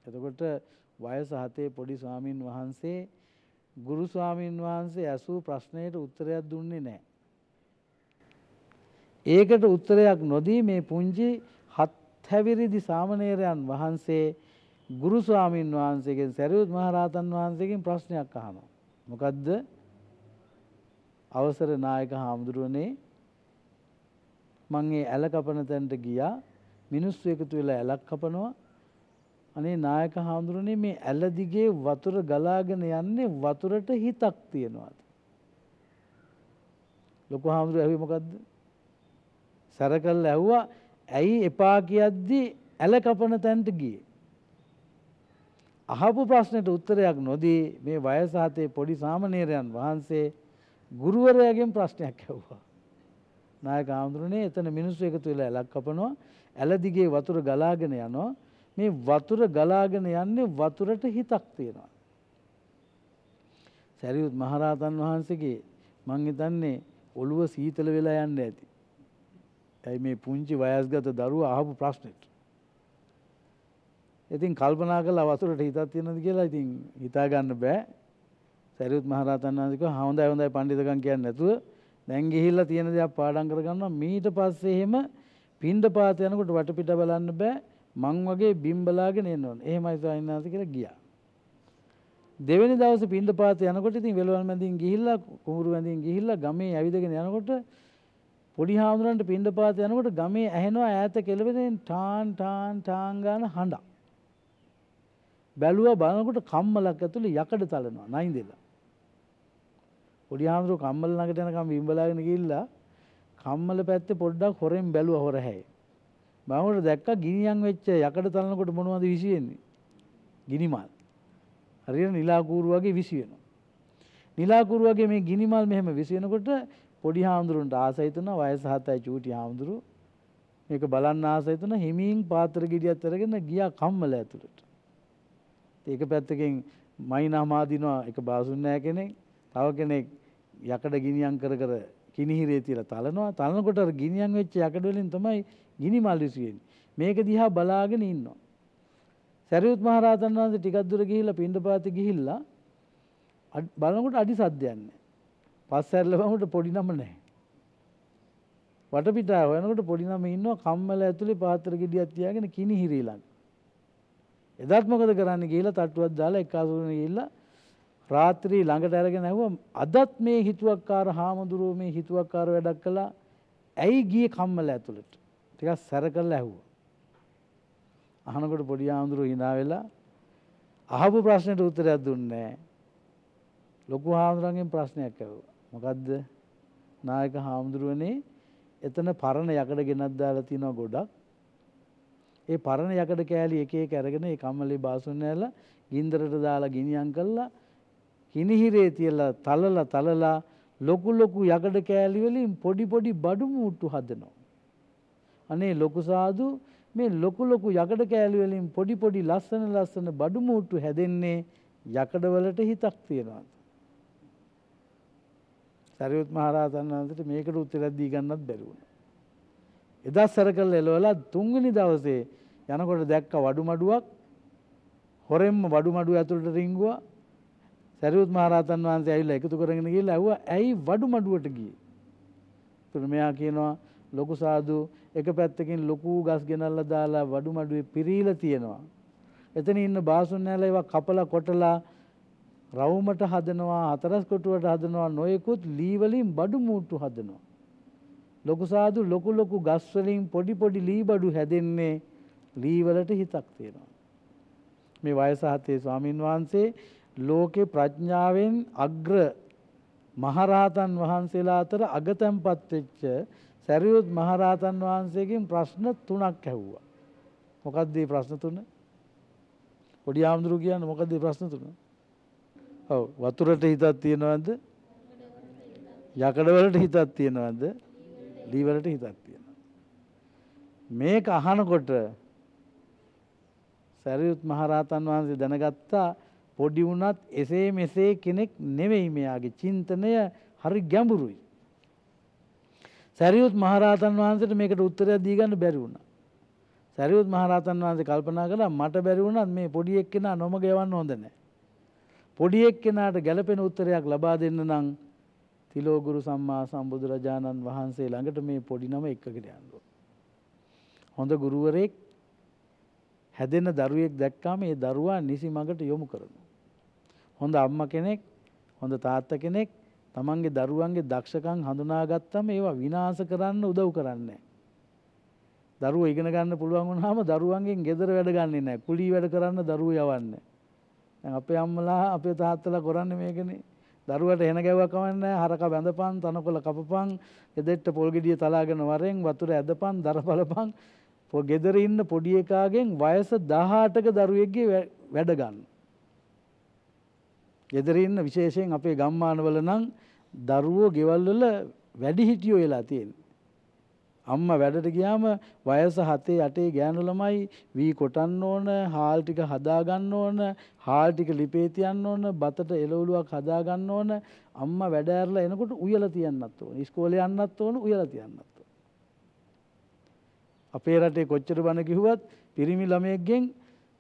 එතකොට වයස 7 පොඩි ස්වාමින් වහන්සේ ගුරු ස්වාමින් වහන්සේ ඇසූ ප්‍රශ්නයට උත්තරයක් දුන්නේ නැහැ. ඒකට උත්තරයක් නොදී මේ පුංචි 7 හැවිරිදි සාමණේරයන් වහන්සේ ගුරු ස්වාමින් වහන්සේගෙන් සරියුත් මහ රහතන් වහන්සේගෙන් ප්‍රශ්නයක් අහනවා. මොකද්ද? අවසර නායක හාමුදුරුවනේ මං ඒ ඇල කපන තැනට ගියා. මිනිස්සු එකතු වෙලා ඇලක් කපනවා. අනේ නායක හාමුදුරනේ මේ ඇල දිගේ වතුර ගලාගෙන යන්නේ වතුරට හිතක් තියනවාද? ලොකු හාමුදුරුවෝ ඇහුවේ මොකද්ද? සරකල් ඇහුවා ඇයි එපා කියද්දි ඇල කපන තැනට ගියේ? අහපු ප්‍රශ්නෙට උත්තරයක් නොදී මේ වයස 7 පොඩි සාමණේරයන් වහන්සේ ගුරුවරයාගෙන් ප්‍රශ්නයක් ඇහුවා. නායක හාමුදුරනේ එතන මිනිස්සු එකතු වෙලා ඇලක් කපනවා. ඇල දිගේ වතුර ගලාගෙන යනවා. මේ වතුර ගලාගෙන යන්නේ වතුරට හිතක් තියෙනවා. සරියුත් මහ රහතන් වහන්සේගේ මං හිතන්නේ ඔළුව සීතල වෙලා යන්න ඇති. ඇයි මේ පුංචි වයස්ගත දරුවා අහපු ප්‍රශ්නෙට. ඉතින් කල්පනා කළා වතුරට හිතක් තියෙනවද කියලා ඉතින් හිතා ගන්න බෑ. සරියුත් මහ රහතන් වහන්සේ කිව්වා හොඳයි හොඳයි පඬිතුකම් කියන්නේ නැතුව දැන් ගිහිල්ලා තියෙන දේක් පාඩම් කරගන්නවා. මීට පස්සේ එහෙම පින්ඩපාත යනකොට වටපිට බලන්න බෑ. මං වගේ බිම් බලාගෙන එන්න ඕන. එහෙමයි ස්වාමීන් වහන්සේ කියලා ගියා. දෙවෙනි දවසේ පින්ඩපාත යනකොට ඉතින් වෙලවල් මැදින් ගිහිල්ලා කුඹුරු මැදින් ගිහිල්ලා ගමේ ඇවිදගෙන යනකොට පොඩි හාමුදුරන්ට පින්ඩපාත යනකොට ගමේ ඇහෙනවා ඈත කෙළවරෙන් ටාන් ටාන් ටාන් ගාන හඬක්. බැලුවා බලනකොට කම්මලක් ඇතුලේ යකඩ තලනවා නයින්දෙලා. පොඩි හාමුදුරුවෝ කම්මල ළඟට යනකම් බිම් බලාගෙන ගිහිල්ලා කම්මල පැත්තේ පොඩ්ඩක් හොරෙන් බැලුවා හොරහැයි. බාමුණට දැක්කා ගිනියම් වෙච්ච යකඩ තලනකොට මොනවද විසි වෙන්නේ? ගිනිමල්. හරියට නිලාකූරු වගේ විසි වෙනවා. නිලාකූරු වගේ මේ ගිනිමල් මෙහෙම විසි වෙනකොට පොඩි හාමුදුරන්ට ආසයි තුන වයස 7යි චූටි හාමුදුරුවෝ මේක බලන්න ආසයි තුන හිමින් පාත්‍ර ගෙඩියක් අරගෙන ගියා කම්මල ඇතුළට. ඒක පැත්තකින් මයිනා මාදිනවා එක බාසුන් නැහැ කෙනෙක්. තව කෙනෙක් යකඩ ගිනියම් කර කර කිනිහිරේ තියලා තලනවා. තලනකොට අර ගිනියම් වෙච්ච යකඩ වලින් තමයි ගිනි මල් විසි වෙන්නේ. මේක දිහා බලාගෙන ඉන්නවා. සරියුත් මහ රහතන් වහන්සේ ටිකක් දුර ගිහිල්ලා පින්ඩපාතේ ගිහිල්ලා බලනකොට අඩි සද්දයක් නැහැ. පස්සැරලා බලනකොට පොඩි නම නැහැ. වටපිටාව හොයනකොට පොඩි නම ඉන්නවා කම්මල ඇතුලේ පාත්‍ර ගෙඩියක් තියාගෙන කිනිහිරේ ළඟ. එදාත් මොකද කරන්නේ ගිහිල්ලා තට්ටුවක් දාලා එක්කාසුනේ ගිහිල්ලා රාත්‍රී ළඟට අරගෙන ආවම අදත් මේ හිතුවක්කාර හාමුදුරුවෝ මේ හිතුවක්කාර වැඩක් කළා. ඇයි ගියේ කම්මල ඇතුළට? ටිකක් සැර කරලා ඇහුවා. අහනකොට පොඩි හාමුදුරුවෝ hina වෙලා අහපු ප්‍රශ්නෙට උත්තරයක් දුන්නේ නැහැ. ලොකු හාමුදුරන්ගෙන් ප්‍රශ්නයක් ඇහුවා. මොකද්ද? නායක හාමුදුරුවනේ එතන පරණ යකඩ ගෙනත් දාලා තියෙනවා ගොඩක්. ඒ පරණ යකඩ කෑලි එක එක අරගෙන ඒ කම්මලේ බාසුන් ඇරලා ගින්දරට දාලා ගිනියම් කළා. කිනිහිරේ තියලා තලලා ලොකු ලොකු යකඩ කෑලි වලින් පොඩි පොඩි බඩු මූට්ටු හදනවා. අනේ ලොකු සාදු මේ ලොකු ලොකු යකඩ කෑලි වලින් පොඩි පොඩි ලස්සන බඩු මූට්ටු හැදෙන්නේ යකඩ වලට හිතක් තියනවා. සරියුත් මහ රහතන් වහන්සේට මේකට උත්තරයක් දී ගන්නත් බැරි වුණා. එදා සරකල් එළවලා තුන්වෙනි දවසේ යනකොට දැක්ක වඩු මඩුවක් හොරෙන්ම වඩු මඩුව ඇතුළට රිංගුවා. සරියුත් මහ රහතන් වහන්සේ ඇවිල්ලා එකතු කරගෙන ගිහලා ඇහුවා ඇයි වඩු මඩුවට ගියේ? එතකොට මෙයා කියනවා ලොකු සාදු එක පැත්තකින් ලොකු ගස් ගෙනල්ලා දාලා වඩු මඩුවේ පිරීලා තියෙනවා. එතන ඉන්න බාසුන් නැලා ඒවා කපලා කොටලා රවුමට හදනවා, හතරස් කොටුවට හදනවා, නොයෙකුත් ලී වලින් බඩු මූට්ටු හදනවා. ලොකු සාදු ලොකු ගස් වලින් පොඩි පොඩි ලී බඩු හැදෙන්නේ ලී වලට හිතක් තියෙනවා. මේ වයස 7 ස්වාමින් වහන්සේ ලෝකේ ප්‍රඥාවෙන් අග්‍ර මහරහතන් වහන්සේලා අතර අගතැන්පත් වෙච්ච සරියුත් මහරහතන් වහන්සේගෙන් ප්‍රශ්න 3ක් ඇහුවා. මොකක්ද මේ ප්‍රශ්න 3? පොඩි ආම්දුරු කියන්නේ මොකක්ද මේ ප්‍රශ්න 3? ඔව් වතුරට හිතක් තියනවද? යකඩ වලට හිතක් තියනවද? ලී වලට හිතක් තියනවද? මේක අහනකොට සරියුත් මහරහතන් වහන්සේ දැනගත්තා පොඩි වුණත් එසේ මෙසේ කෙනෙක් නෙවෙයි මෙයාගේ චින්තනය හරි ගැඹුරුයි. සරියුත් මහරහතන් වහන්සේට මේකට උත්තරයක් දී ගන්න බැරි වුණා. සරියුත් මහරහතන් වහන්සේ කල්පනා කළා මට බැරි වුණත් මේ පොඩි එක්කෙනා නොමග යවන්න හොඳ නැහැ. පොඩි එක්කෙනාට ගැළපෙන උත්තරයක් ලබා දෙන්න නම් තිලෝගුරු සම්මා සම්බුදුරජාණන් වහන්සේ ළඟට මේ පොඩි නම එක්කගෙන යන්න ඕන. හොඳ ගුරුවරයෙක් හැදෙන දරුවෙක් දැක්කාම ඒ දරුවා නිසි මඟට යොමු කරනවා. හොඳ අම්මා කෙනෙක්, හොඳ තාත්තා කෙනෙක් තමන්ගේ දරුවන්ගේ දක්ෂකම් හඳුනාගත්තම ඒවා විනාශ කරන්න උදව් කරන්නේ නැහැ. දරුවෝ ඉගෙන ගන්න පුළුවන් වුණාම දරුවන්ගෙන් ගෙදර වැඩ ගන්නෙ නැහැ. කුලී වැඩ කරන්න දරුවෝ යවන්නේ. දැන් අපේ අම්මලා අපේ තාත්තලා කරන්නේ මේකනේ. දරුවට එන ගැව්වක් කවන්නේ නැහැ. හරක බැඳපන්, තනකොළ කපපන්, එදෙට්ට පොල් ගෙඩිය තලාගෙන වරෙන් වතුර ඇදපන්, දර බලපන්. ගෙදර ඉන්න පොඩි එකාගෙන් වයස 18ක දරුවෙක්ගේ වැඩ ගන්න. ගෙදර ඉන්න විශේෂයෙන් අපේ ගම්මානවල නම් දරුවෝ ගෙවල් වල වැඩිහිටියෝ වෙලා තියෙනවා. අම්මා වැඩට ගියාම වයස 7 8 ගෑනු ළමයි වී කොටන්න ඕන, හාල් ටික හදා ගන්න ඕන, හාල් ටික ලිපේ තියන්න ඕන, බතට එළවලුවක් හදා ගන්න ඕන. අම්මා වැඩ ඇරලා එනකොට උයලා තියන්නත් ඕන. ඉස්කෝලේ යන්නත් ඕන, උයලා තියන්නත් ඕන. අපේ රටේ කොච්චර බණ කිව්වත් පිරිමි ළමයෙක්ගෙන්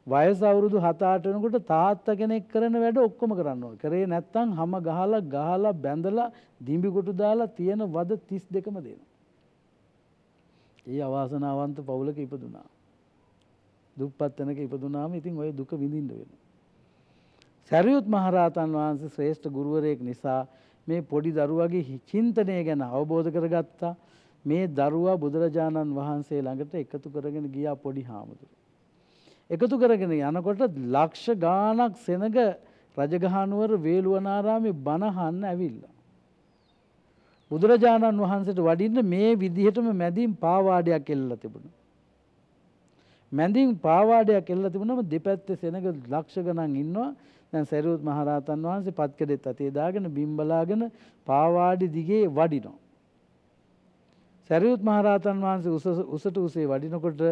වයස අවුරුදු 7-8 වෙනකොට තාත්තා කෙනෙක් කරන වැඩ ඔක්කොම කරන්න ඕන. කරේ නැත්තම් හැම ගහලා බැඳලා දිඹි කොටු දාලා තියෙන වද 32ම දෙනවා. ඒ අවාසනාවන්ත පවුලක ඉපදුනා. දුප්පත් තැනක ඉපදුනාම ඉතින් ওই දුක විඳින්න වෙනවා. සරියුත් මහරහතන් වහන්සේ ශ්‍රේෂ්ඨ ගුරුවරයෙක් නිසා මේ පොඩි දරුවාගේ චින්තනය ගැන අවබෝධ කරගත්තා. මේ දරුවා බුදුරජාණන් වහන්සේ ළඟට එකතු කරගෙන ගියා පොඩි හාමුදුරුවෝ. එකතු කරගෙන යනකොට ලක්ෂ ගාණක් සෙනග රජගහනුවර වේළුවනාරාමේ බණ අහන්න ඇවිල්ලා. බුදුරජාණන් වහන්සේට වඩින්න මේ විදිහටම මැදින් පාවාඩයක් එල්ලලා තිබුණා. මැදින් පාවාඩයක් එල්ලලා තිබුණාම දෙපැත්තේ සෙනග ලක්ෂ ගණන් ඉන්නවා. දැන් සරියුත් මහරහතන් වහන්සේ පත්කඩෙත් අතේ දාගෙන බිම් බලාගෙන පාවාඩි දිගේ වඩිනවා. සරියුත් මහරහතන් වහන්සේ උසට උසේ වඩිනකොට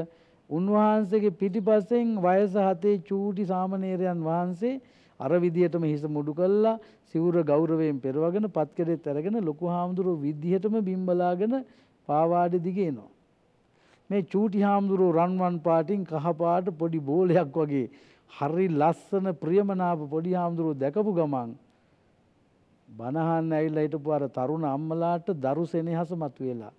උන්වහන්සේගේ පිටිපස්සෙන් වයස 7 චූටි සාමණේරයන් වහන්සේ අර විදියටම හිස මුඩු කළා සිවුර ගෞරවයෙන් පෙරවගෙන පත්කඩෙත් අරගෙන ලොකු හාමුදුරුවෝ විදියටම බිම් බලාගෙන පාවාඩි දිගේ එනවා. මේ චූටි හාමුදුරුවෝ රන්වන් පාටින් කහ පාට පොඩි බෝලයක් වගේ හරි ලස්සන ප්‍රියමනාප පොඩි හාමුදුරුවෝ දැකපු ගමන් බණහන්න ඇවිල්ලා හිටපු අර තරුණ අම්මලාට දරු සෙනෙහස මතුවෙලා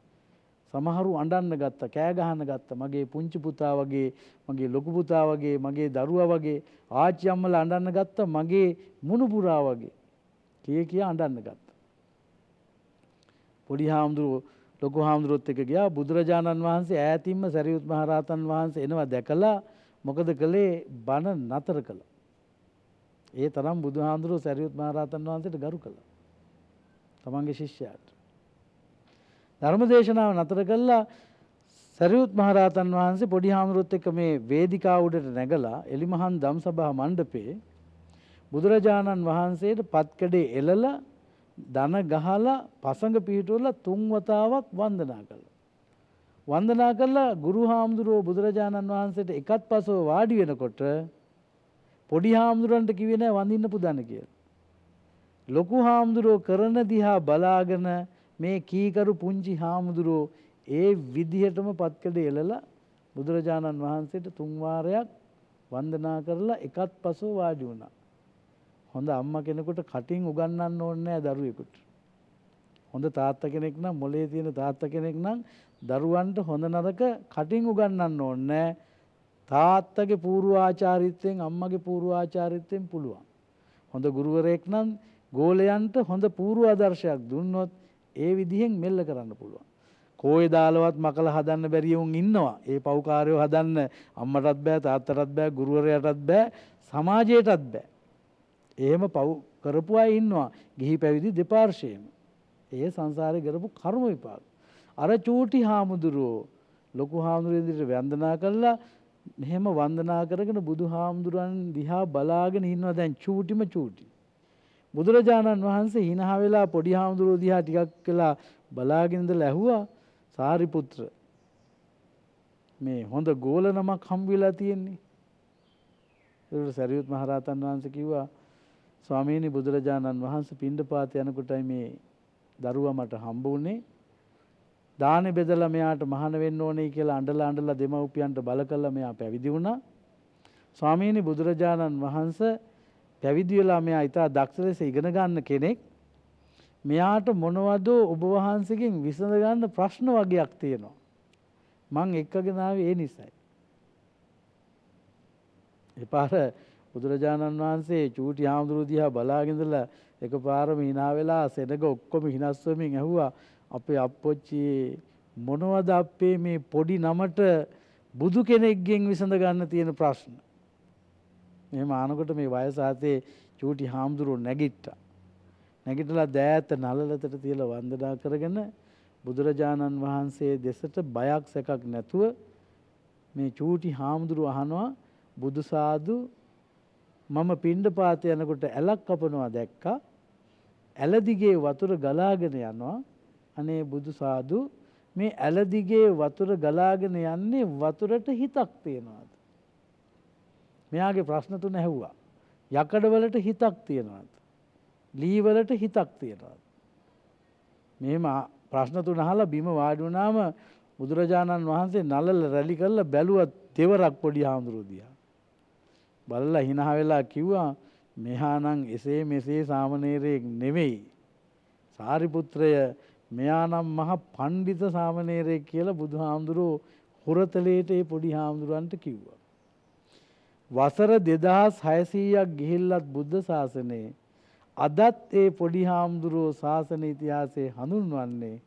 සමහරු අඬන්න ගත්තා, කෑ ගහන්න ගත්තා. මගේ පුංචි පුතා වගේ, මගේ ලොකු පුතා වගේ, මගේ දරුවා වගේ ආච්චි අම්මලා අඬන්න ගත්තා, මගේ මුණුපුරා වගේ. කියා අඬන්න ගත්තා. පොඩි හාමුදුරුවෝ ලොකු හාමුදුරුවොත් එක්ක ගියා. බුදුරජාණන් වහන්සේ ඈතින්ම සරියුත් මහ රහතන් වහන්සේ එනවා දැකලා මොකද කළේ? බණ නතර කළා. ඒ තරම් බුදුහාමුදුරුවෝ සරියුත් මහ රහතන් වහන්සේට ගරු කළා. තමන්ගේ ශිෂ්‍යයාට ධර්මදේශනාව නතර කළා. සරියුත් මහ රහතන් වහන්සේ පොඩි හාමුදුරුවොත් එක්ක මේ වේදිකාව උඩට නැගලා එලිමහන් ධම්සභා මණ්ඩපේ බුදුරජාණන් වහන්සේට පත්කඩේ එළලා දන ගහලා පසඟ පිහිටුවලා 3 වතාවක් වන්දනා කළා. වන්දනා කළා ගුරු හාමුදුරුවෝ බුදුරජාණන් වහන්සේට එකත්පසව වාඩි වෙනකොට පොඩි හාමුදුරන්ට කිව්වේ නෑ වඳින්න පුදන්න කියලා. ලොකු හාමුදුරුවෝ කරන දිහා බලාගෙන මේ කීකරු පුංචි හාමුදුරුවෝ ඒ විදිහටම පත්කඩේ එළලා බුදුරජාණන් වහන්සේට 3 වාරයක් වන්දනා කරලා එකත්පසව වාඩි වුණා. හොඳ අම්මා කෙනෙකුට කටින් උගන්වන්න ඕනේ නෑ දරුවෙකුට. හොඳ තාත්තා කෙනෙක් නම් මොලේ තියෙන තාත්තා කෙනෙක් නම් දරුවන්ට හොඳ නරක කටින් උගන්වන්න ඕනේ නෑ. තාත්තගේ පූර්වාචාරීත්වයෙන් අම්මගේ පූර්වාචාරීත්වයෙන් පුළුවන්. හොඳ ගුරුවරයෙක් නම් ගෝලයන්ට හොඳ පූර්වාදර්ශයක් දුන්නොත් ඒ විදිහෙන් මෙල්ල කරන්න පුළුවන්. කෝයේ දාලවත් මකලා හදන්න බැරි උන් ඉන්නවා. ඒ පව්කාරයෝ හදන්න අම්මටත් බෑ, තාත්තටත් බෑ, ගුරුවරයාටත් බෑ, සමාජයටත් බෑ. එහෙම පව් කරපු අය ඉන්නවා. ගිහි පැවිදි දෙපාර්ශ්වයේම. ඒ සංසාරේ කරපු කර්ම විපාක. අර චූටි හාමුදුරුවෝ ලොකු හාමුදුරුවෝ ඉදිරියට වන්දනා කළා. මෙහෙම වන්දනා කරගෙන බුදුහාමුදුරන් දිහා බලාගෙන ඉන්නවා. දැන් චූටිම චූටි. බුදුරජාණන් වහන්සේ හිනහ වෙලා පොඩි හාමුදුරුවෝ දිහා ටිකක් වෙලා බලාගෙන ඉඳලා ඇහුවා, සාරිපුත්‍ර මේ හොඳ ගෝල නමක් හම්බ වෙලා තියෙන්නේ. ඒකට සරියුත් මහ රහතන් වහන්සේ කිව්වා, ස්වාමීනි බුදුරජාණන් වහන්සේ පිණ්ඩපාත යනකොටයි මේ දරුවා මට හම්බ වුණේ. දානෙ බෙදලා මෙයාට මහාන වෙන්න ඕනේ කියලා අඬලා දෙමව්පියන්ට බල කළා මෙයා පැවිදි වුණා. ස්වාමීනි බුදුරජාණන් වහන්සේ පැවිදි වෙලා මෙයා ඉතා දක්ෂ ලෙස ඉගෙන ගන්න කෙනෙක්. මෙයාට මොනවද ඔබ වහන්සේගෙන් විසඳ ගන්න ප්‍රශ්න වගේක් තියෙනවා. මං එක්කගෙන ආවේ ඒ නිසයි. එපාර බුදුරජාණන් වහන්සේ චූටි හාමුදුරුවෝ දිහා බලාගෙන ඉඳලා එකපාරම hina වෙලා සෙනග ඔක්කොම හිනස් වෙමින් ඇහුවා, අපේ අප්පොච්චි මොනවද අපේ මේ පොඩි නමට බුදු කෙනෙක්ගෙන් විසඳ ගන්න තියෙන ප්‍රශ්න. මෙහෙම ආනකොට මේ වයස ආතේ චූටි හාමුදුරුවෝ නැගිට්ටා. නැගිටලා දෑත නළලතට තියලා වන්දනා කරගෙන බුදුරජාණන් වහන්සේ දෙසට බයක් සැකක් නැතුව මේ චූටි හාමුදුරුවෝ අහනවා, බුදු සාදු මම පිණ්ඩපාත යනකොට ඇලක් කපනවා දැක්කා. ඇල දිගේ වතුර ගලාගෙන යනවා. අනේ බුදු සාදු මේ ඇල දිගේ වතුර ගලාගෙන යන්නේ වතුරට හිතක් තියනවාද? මෙයාගේ ප්‍රශ්න තුන ඇහුවා. යකඩවලට හිතක් තියනවාද? ලී වලට හිතක් තියනවාද? මෙහෙම ප්‍රශ්න තුන අහලා බිම වාඩි වුණාම බුදුරජාණන් වහන්සේ නළල රැලි කරලා බැලුවා දෙවරක් පොඩි හාමුදුරුවෝ දිහා. බලලා hina වෙලා කිව්වා, මෙහා නම් එසේ මෙසේ සාමණේරයෙක් නෙමෙයි. සාරිපුත්‍රය මෙයා නම් මහ පඬිත සාමණේරයෙක් කියලා බුදුහාමුදුරුවෝ හොරතලේට ඒ පොඩි හාමුදුරන්ට කිව්වා. වසර 2600ක් ගිහිල්ලත් බුද්ධ ශාසනයේ අදත් ඒ පොඩි හාමුදුරුවෝ ශාසන ඉතිහාසයේ හඳුන්වන්නේ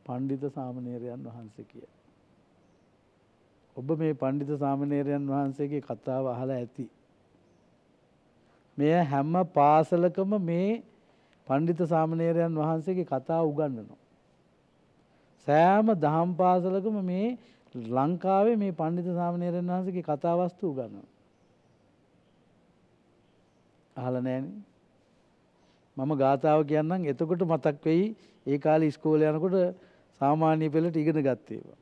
පඬිත සාමණේරයන් වහන්සේ කියලා. ඔබ මේ පඬිත සාමණේරයන් වහන්සේගේ කතාව අහලා ඇති. මෙය හැම පාසලකම මේ පඬිත සාමණේරයන් වහන්සේගේ කතාව උගන්වනවා. සෑම දහම් පාසලකම මේ ලංකාවේ මේ පඬිත සාමණේරයන් වහන්සේගේ කතා වස්තු උගන්වනවා. අහලා නැහැනේ. මම ගාථාව කියන්නම්, එතකොට මතක් වෙයි ඒ කාලේ ඉස්කෝලේ යනකොට සාමාන්‍ය පෙළට ඉගෙන ගත්තේවා.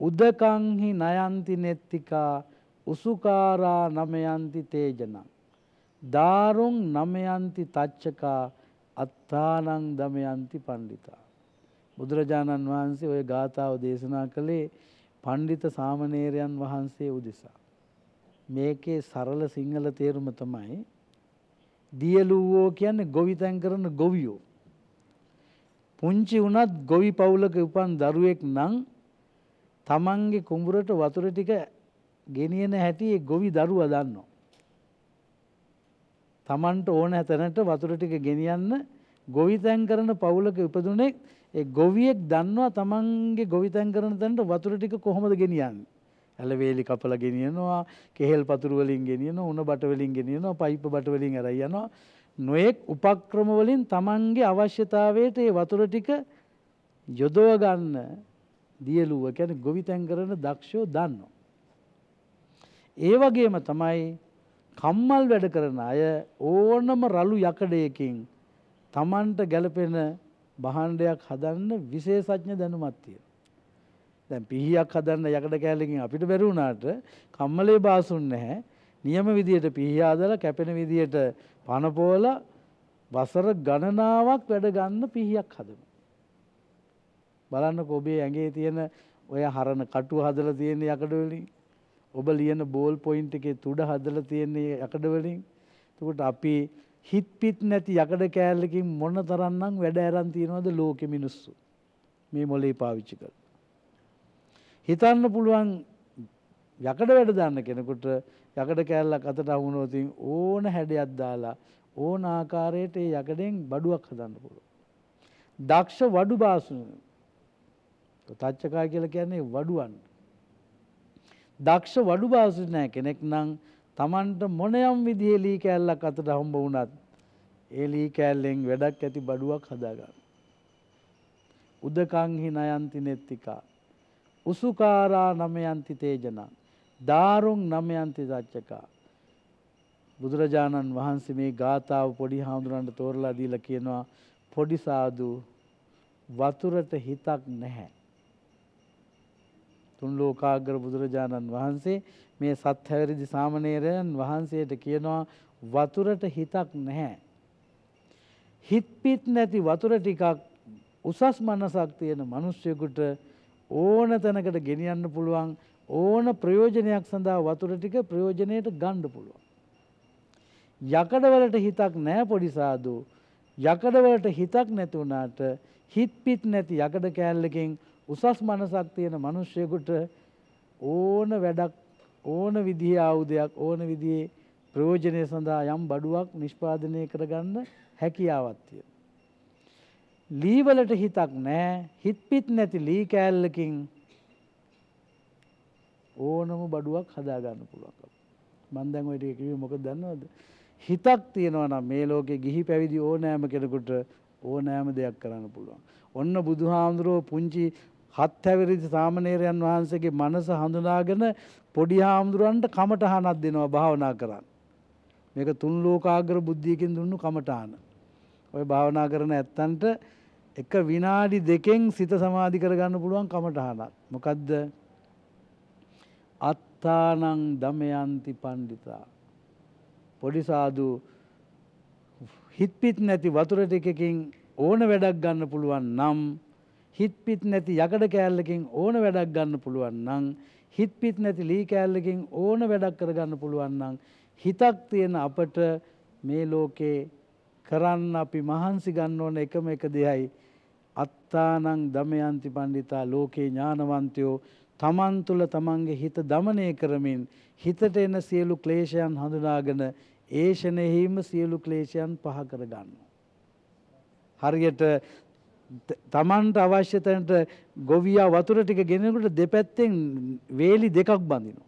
උදකංහි නයන්ති නෙත්තිකා උසුකාරා නමයන්ති තේජනං දාරුං නමයන්ති තච්චකා අත්තානං දමයන්ති පණ්ඩිතා. බුදුරජාණන් වහන්සේ ওই ගාථාව දේශනා කළේ පණ්ඩිත සාමණේරයන් වහන්සේ උදෙසා. මේකේ සරල සිංහල තේරුම තමයි, දියලුවෝ කියන්නේ ගොවිතැන් කරන ගොවියෝ. පුංචි වුණත් ගොවි පවුලක උපන් දරුවෙක් නම් තමන්ගේ කුඹුරට වතුර ටික ගෙනියන හැටි ඒ ගොවි දරුවා දන්නවා. තමන්ට ඕන තැනට වතුර ටික ගෙනියන්න ගොවිතැන් කරන පවුලක ඉපදුනේ ඒ ගොවියෙක් දන්නවා තමන්ගේ ගොවිතැන් කරන තැනට වතුර ටික කොහොමද ගෙනියන්නේ. ඇලවේලි කපලා ගෙනියනවා, කෙහෙල් පතුරු වලින් ගෙනියනවා, උණ බට වලින් ගෙනියනවා, පයිප් බට වලින් අරයි යනවා. නොඑක් උපක්‍රම වලින් තමන්ගේ අවශ්‍යතාවයට ඒ වතුර ටික යොදව ගන්න දියලුව කියන්නේ ගොවිතැන් කරන දක්ෂයෝ දන්නවා. ඒ වගේම තමයි කම්මල් වැඩ කරන අය ඕනම රළු යකඩයකින් තමන්ට ගැළපෙන භාණ්ඩයක් හදන්න විශේෂඥ දැනුමක් තියෙනවා. දැන් පිහියක් හදන්න යකඩ කෑල්ලකින් අපිට බැරි වුණාට කම්මලේ බාසුන් නැහැ. නියම විදියට පිහිය හදලා කැපෙන විදියට පන පොවලා වසර ගණනාවක් වැඩ ගන්න පිහියක් හදනවා. බලන්නකෝ ඔබේ ඇඟේ තියෙන ඔය හරන කටුව හදලා තියෙන යකඩ වලින්, ඔබ ලියන බෝල් පොයින්ට් එකේ තුඩ හදලා තියෙන යකඩ වලින්. එතකොට අපි හිත් පිට නැති යකඩ කෑල්ලකින් මොන තරම්නම් වැඩ අරන් තියනවද ලෝකෙ මිනිස්සු මේ මොලේ පාවිච්චි කරලා. හිතන්න පුළුවන් යකඩ වැඩ දාන්න කෙනෙකුට යකඩ කෑල්ලක් අතට වුණොත් ඕන හැඩයක් දාලා ඕන ආකාරයට ඒ යකඩෙන් බඩුවක් හදන්න පුළුවන්. දක්ෂ වඩු බාසුන තච්චකා කියලා කියන්නේ වඩුවන්. දක්ෂ වඩු බාසුන කෙනෙක් නම් Tamanට මොනියම් විදිහේ ලී කෑල්ලක් අතට හම්බ වුණත් ඒ ලී කෑල්ලෙන් වැඩක් ඇති බඩුවක් හදා ගන්න. උදකං හි නයන්ති නෙත්තිකා උසුකාරා නමයන්ති තේජනා දාරුං නමයන්ති සච්චකා. බුදුරජාණන් වහන්සේ මේ ගාථාව පොඩි හාමුදුරන්ට තෝරලා දීලා කියනවා පොඩි සාදු වතුරට හිතක් නැහැ. තුන් ලෝකාග්‍ර බුදුරජාණන් වහන්සේ මේ සත්හැවිරිදි සාමණේරයන් වහන්සේට කියනවා වතුරට හිතක් නැහැ. හිත පිට නැති වතුර ටිකක් උසස් මනසක් තියෙන මිනිස්සුෙකුට ඕන තැනකට ගෙනියන්න පුළුවන්. ඕන ප්‍රයෝජනයක් සඳහා වතුර ටික ප්‍රයෝජනයට ගන්න පුළුවන්. යකඩවලට හිතක් නැහැ පොඩි සාදු. යකඩවලට හිතක් නැති වුණාට හිත පිට නැති යකඩ කෑල්ලකින් උසස් මනසක් තියෙන මිනිස්සුෙකුට ඕන වැඩක් ඕන විදිහේ ආයුධයක් ඕන විදිහේ ප්‍රයෝජනය සඳහා යම් බඩුවක් නිෂ්පාදනය කරගන්න හැකියාවක් තියෙනවා. ලී වලට හිතක් නැහැ. හිත පිට නැති ලී කෑල්ලකින් ඕනම බඩුවක් හදා ගන්න පුළුවන්. මම දැන් ඔය ටික කිව්වේ මොකද දන්නවද? හිතක් තියෙනවා නම් මේ ලෝකේ ගිහි පැවිදි ඕනෑම කෙනෙකුට ඕනෑම දෙයක් කරන්න පුළුවන්. ඔන්න බුදුහාමුදුරුවෝ පුංචි හත් හැවිරිදි සාමණේරයන් වහන්සේගේ මනස හඳුනාගෙන පොඩි හාමුදුරන්ට කමටහනක් දෙනවා භාවනා කරන්න. මේක තුන් ලෝකාග්‍ර බුද්ධියකින් දුන්නු කමටහන. ඔය භාවනා කරන ඇත්තන්ට එක විනාඩි දෙකෙන් සිත සමාධි කරගන්න පුළුවන් කමටහනක්. මොකද්ද? අත්තානං දමයන්ති පණ්ඩිතා. පොඩි සාදු හිත පිට නැති වතුර ටිකකින් ඕන වැඩක් ගන්න පුළුවන් නම්, හිත පිට නැති යකඩ කෑල්ලකින් ඕන වැඩක් ගන්න පුළුවන් නම්, හිත පිට නැති ලී කෑල්ලකින් ඕන වැඩක් කරගන්න පුළුවන් නම්, හිතක් තියෙන අපට මේ ලෝකේ කරන්න අපි මහන්සි ගන්න ඕන එකම එක දෙයයි අත්තානං දමයන්ති පණ්ඩිතා. ලෝකේ ඥානවන්තයෝ තමන් තුළ තමන්ගේ හිත දමනය කරමින් හිතට එන සියලු ක්ලේශයන් හඳුනාගෙන ඒ ෂණෙහිම සියලු ක්ලේශයන් පහ කර ගන්නවා. හරියට තමන්ට අවශ්‍ය තැනට ගොවියා වතුර ටික ගෙනනකොට දෙපැත්තෙන් වේලි දෙකක් බඳිනවා.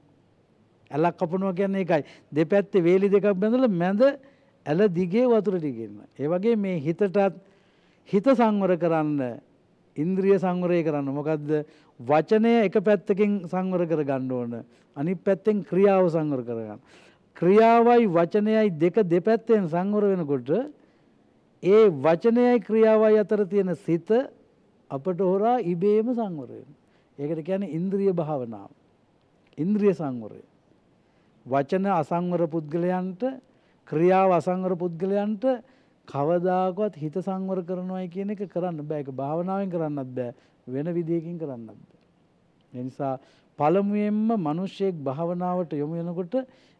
ඇලක් කපනවා කියන්නේ ඒකයි. දෙපැත්තේ වේලි දෙකක් බඳලා මැද ඇල දිගේ වතුර ටික ගෙනනවා. ඒ වගේ මේ හිතටත් හිත සංවර කරන්න, ඉන්ද්‍රිය සංවරය කරන්න මොකද්ද? වචනය එක පැත්තකින් සංවර කර ගන්න ඕන. අනිත් පැත්තෙන් ක්‍රියාව සංවර කර ගන්න. ක්‍රියාවයි වචනයයි දෙක දෙපැත්තෙන් සංවර වෙනකොට ඒ වචනයයි ක්‍රියාවයි අතර තියෙන සිත අපට හොරා ඉබේම සංවර වෙනවා. ඒකට කියන්නේ ඉන්ද්‍රිය භාවනාව. ඉන්ද්‍රිය සංවරය. වචන අසංවර පුද්ගලයන්ට, ක්‍රියාව අසංවර පුද්ගලයන්ට කවදාකවත් හිත සංවර කරනවායි කියන එක කරන්න බෑ. ඒක භාවනාවෙන් කරන්නත් බෑ. වෙන විදියකින් කරන්නත් බෑ. ඒ නිසා පළමුවෙන්ම මිනිස්සෙක් භාවනාවට යොමු වෙනකොට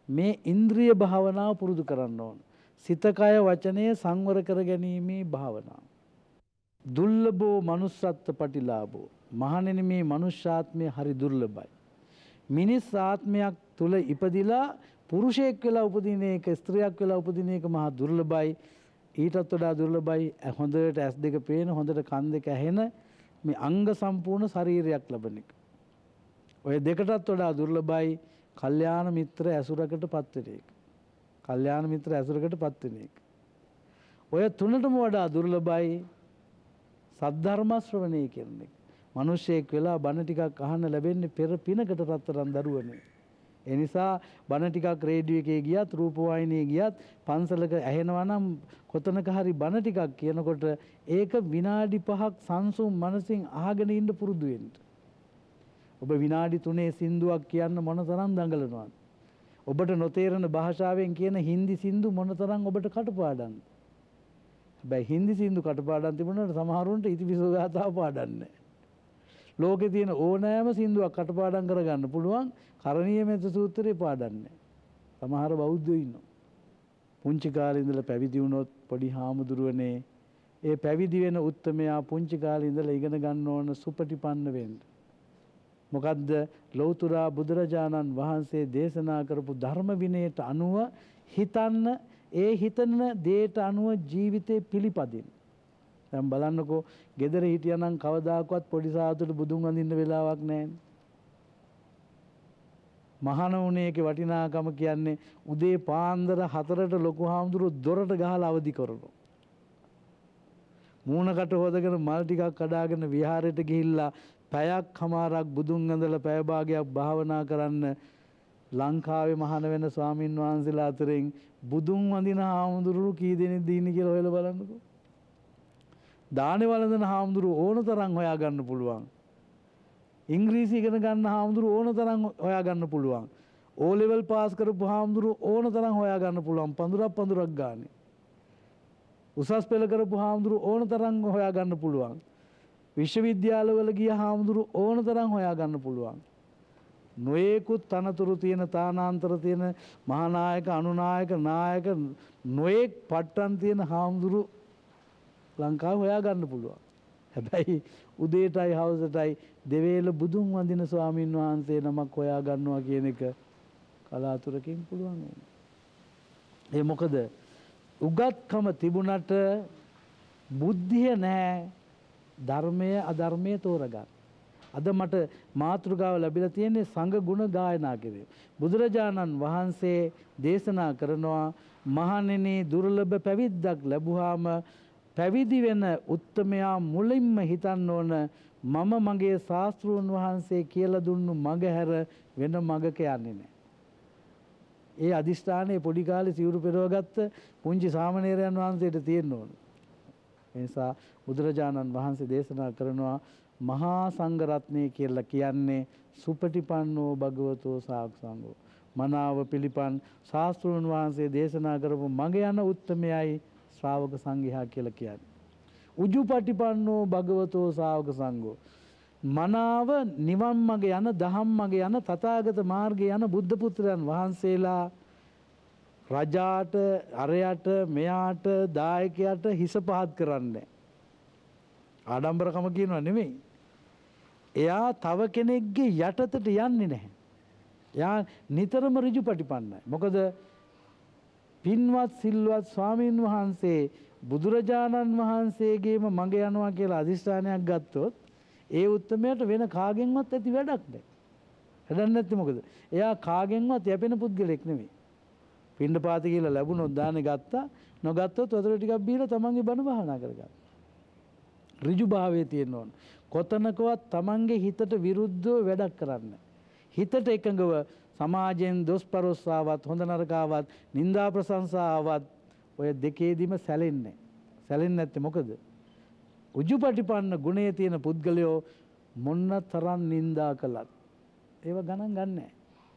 මේ ඉන්ද්‍රිය භාවනාව පුරුදු කරන්න ඕන. සිත කය වචනය සංවර කර ගැනීමේ භාවනාව. දුර්ලභෝ manussත්ත්ව පටිලාභෝ. මහණෙනි මේ මනුෂ්‍යාත්මය හරි දුර්ලභයි. මිනිස් ආත්මයක් තුල ඉපදිලා පුරුෂයෙක් වෙලා උපදින එක ස්ත්‍රියක් වෙලා උපදින එක මහා දුර්ලභයි. ඊටත් වඩා දුර්ලභයි හොඳට ඇස් දෙක පේන හොඳට කන් දෙක ඇහෙන මේ අංග සම්පූර්ණ ශරීරයක් ලැබෙන එක. ඔය දෙකටත් වඩා දුර්ලභයි කල්යාණ මිත්‍ර ඇසුරකට පත් වෙන එක. කල්යාණ මිත්‍ර ඇසුරකට පත් වෙන එක. ඔය තුනටම වඩා දුර්ලභයි සද්ධර්ම ශ්‍රවණය කියන එක. මිනිසෙක් වෙලා බණ ටිකක් අහන්න ලැබෙන්නේ පෙර පිනකට රත්තරන් දරුවනේ. ඒ නිසා බණ ටිකක් රේඩියෝ එකේ ගියත් රූපවාහිනියේ ගියත් පන්සලක ඇහෙනවා නම් කොතනක හරි බණ ටිකක් කියනකොට ඒක විනාඩි 5ක් සංසුම් මනසින් අහගෙන ඉන්න පුරුදු වෙන්න. ඔබ විනාඩි 3 සින්දුවක් කියන්න මොනතරම් දඟලනවද? ඔබට නොතේරෙන භාෂාවෙන් කියන හින්දි සින්දු මොනතරම් ඔබට කටපාඩම්ද? හැබැයි හින්දි සින්දු කටපාඩම් තිබුණාට සමහරුන්ට ඉතිපිසෝ ගාථාව පාඩන්නේ. ලෝකේ තියෙන ඕනෑම සින්දුවක් කටපාඩම් කරගන්න පුළුවන් කරණීය මෙත්ත සූත්‍රේ පාඩන්නේ. සමහර බෞද්ධයෝ ඉන්නවා. පුංචි කාලේ ඉඳලා පැවිදි වුණොත් පොඩි හාමුදුරුවනේ ඒ පැවිදි වෙන උත්තමයා පුංචි කාලේ ඉඳලා ඉගෙන ගන්න ඕන සුපටිපන්න වෙන්න. මොකද්ද? ලෞතර බුදුරජාණන් වහන්සේ දේශනා කරපු ධර්ම විනයට අනුව හිතන්න, ඒ හිතන දේට අනුව ජීවිතේ පිළිපදින්න. දැන් බලන්නකෝ ගෙදර හිටියානම් කවදාකවත් පොඩි සාතුට බුදුන් වඳින්න වෙලාවක් නැහැ. මහණවුණේගේ වටිනාකම කියන්නේ උදේ පාන්දර 4ට ලොකු හාමුදුරුවෝ දොරට ගහලා අවදි කරනවා. මූණකට හොදගෙන මල් ටිකක් කඩාගෙන විහාරයට ගිහිල්ලා පැයක් හමාරක් බුදුන් ඇඳලා පැය භාගයක් භාවනා කරන්න ලංකාවේ මහාන වෙන ස්වාමින් වහන්සේලා අතරින් බුදුන් වඳින හාමුදුරුවෝ කී දෙනෙක්ද ඉන්නේ කියලා හොයලා බලන්නකෝ. දානේ වළඳන හාමුදුරුවෝ ඕන තරම් හොයා ගන්න පුළුවන්. ඉංග්‍රීසි ඉගෙන ගන්න හාමුදුරුවෝ ඕන තරම් හොයා ගන්න පුළුවන්. O level පාස් කරපු හාමුදුරුවෝ ඕන තරම් හොයා ගන්න පුළුවන්. පඳුරක් ගානේ. උසස් පෙළ කරපු හාමුදුරුවෝ ඕන තරම් හොයා ගන්න පුළුවන්. විශ්වවිද්‍යාලවල ගිය හාමුදුරුවෝ ඕන තරම් හොයා ගන්න පුළුවන්. නොයෙකුත් තනතුරු තියෙන තානාන්තර තියෙන මහානායක අනුනායක නායක නොයෙක් පට්ටම් තියෙන හාමුදුරුවෝ ලංකාව හොයා ගන්න පුළුවන්. හැබැයි උදේටයි හවසටයි දෙවේල බුදුන් වඳින ස්වාමින් වහන්සේ නමක් හොයා ගන්නවා කියන එක කලාතුරකින් පුළුවන් වෙනවා. ඒ මොකද උගත්කම තිබුණට බුද්ධිය නැහැ ධර්මය අධර්මය තෝරගන්න. අද මට මාතෘකාව ලැබිලා තියෙන්නේ සංඝ ගුණ ගායනා කිරීම. බුදුරජාණන් වහන්සේ දේශනා කරනවා මහණෙනි දුර්ලභ පැවිද්දක් ලැබුවාම පැවිදි වෙන උත්තමයා මුලින්ම හිතන්න ඕන මම මගේ ශාස්ත්‍රූන් වහන්සේ කියලා දුන්නු මඟ හැර වෙන මඟක යන්නේ නැහැ. ඒ අදිෂ්ඨානයේ පොඩි කාලේ සිවුරු පෙරවගත්ත පුංචි සාමණේරයන් වහන්සේට තියෙන්න ඕන. ඒ නිසා බුදුරජාණන් වහන්සේ දේශනා කරනවා මහා සංඝ රත්නය කියලා කියන්නේ සුපටිපන්නෝ භගවතෝ සාක්සංගෝ. මනාව පිළිපන් ශාස්ත්‍රූන් වහන්සේ දේශනා කරපු මඟ යන උත්තමයයි ශ්‍රාවක සංඝයා කියලා කියන්නේ. උජුපටිපන්නෝ භගවතෝ ශ්‍රාවක සංඝෝ. මනාව නිවන් මඟ යන දහම් මඟ යන තථාගත මාර්ගයේ යන බුද්ධ පුත්‍රයන් වහන්සේලා රජාට අරයට මෙයාට දායකයාට හිස පහත් කරන්නේ. ආඩම්බරකම කියනවා නෙමෙයි. එයා තව කෙනෙක්ගේ යටතට යන්නේ නැහැ. එයා නිතරම ඍජුපටිපන්නයි. මොකද පින්වත් සිල්වත් ස්වාමීන් වහන්සේ බුදුරජාණන් වහන්සේගේම මඟ යනවා කියලා අදිස්ථානයක් ගත්තොත් ඒ උත්තරමයට වෙන කාගෙන්වත් ඇති වැඩක් නැහැ. වැඩක් නැත්නම් මොකද? එයා කාගෙන්වත් යැපෙන පුද්ගලෙක් නෙමෙයි. පින්ඩපාත කියලා ලැබුණොත් දානේ ගත්තා, නොගත්තොත් වතුර ටිකක් බීලා තමන්ගේ බණ භාවනා කරගන්න. ඍජු භාවයේ තියෙන්න ඕන. කොතනකවත් තමන්ගේ හිතට විරුද්ධව වැඩක් කරන්න. හිතට එකඟව සමාජයෙන් දොස් පරොස්සාවත් හොඳ නරකාවත් නිന്ദා ප්‍රශංසාවත් ඔය දෙකේදීම සැලෙන්නේ. සැලෙන්නේ නැත්තේ මොකද? උජුපටිපන්න ගුණයේ තියෙන පුද්ගලයෝ මොන්න තරම් නිന്ദා කළත් ඒව ගණන් ගන්නෑ.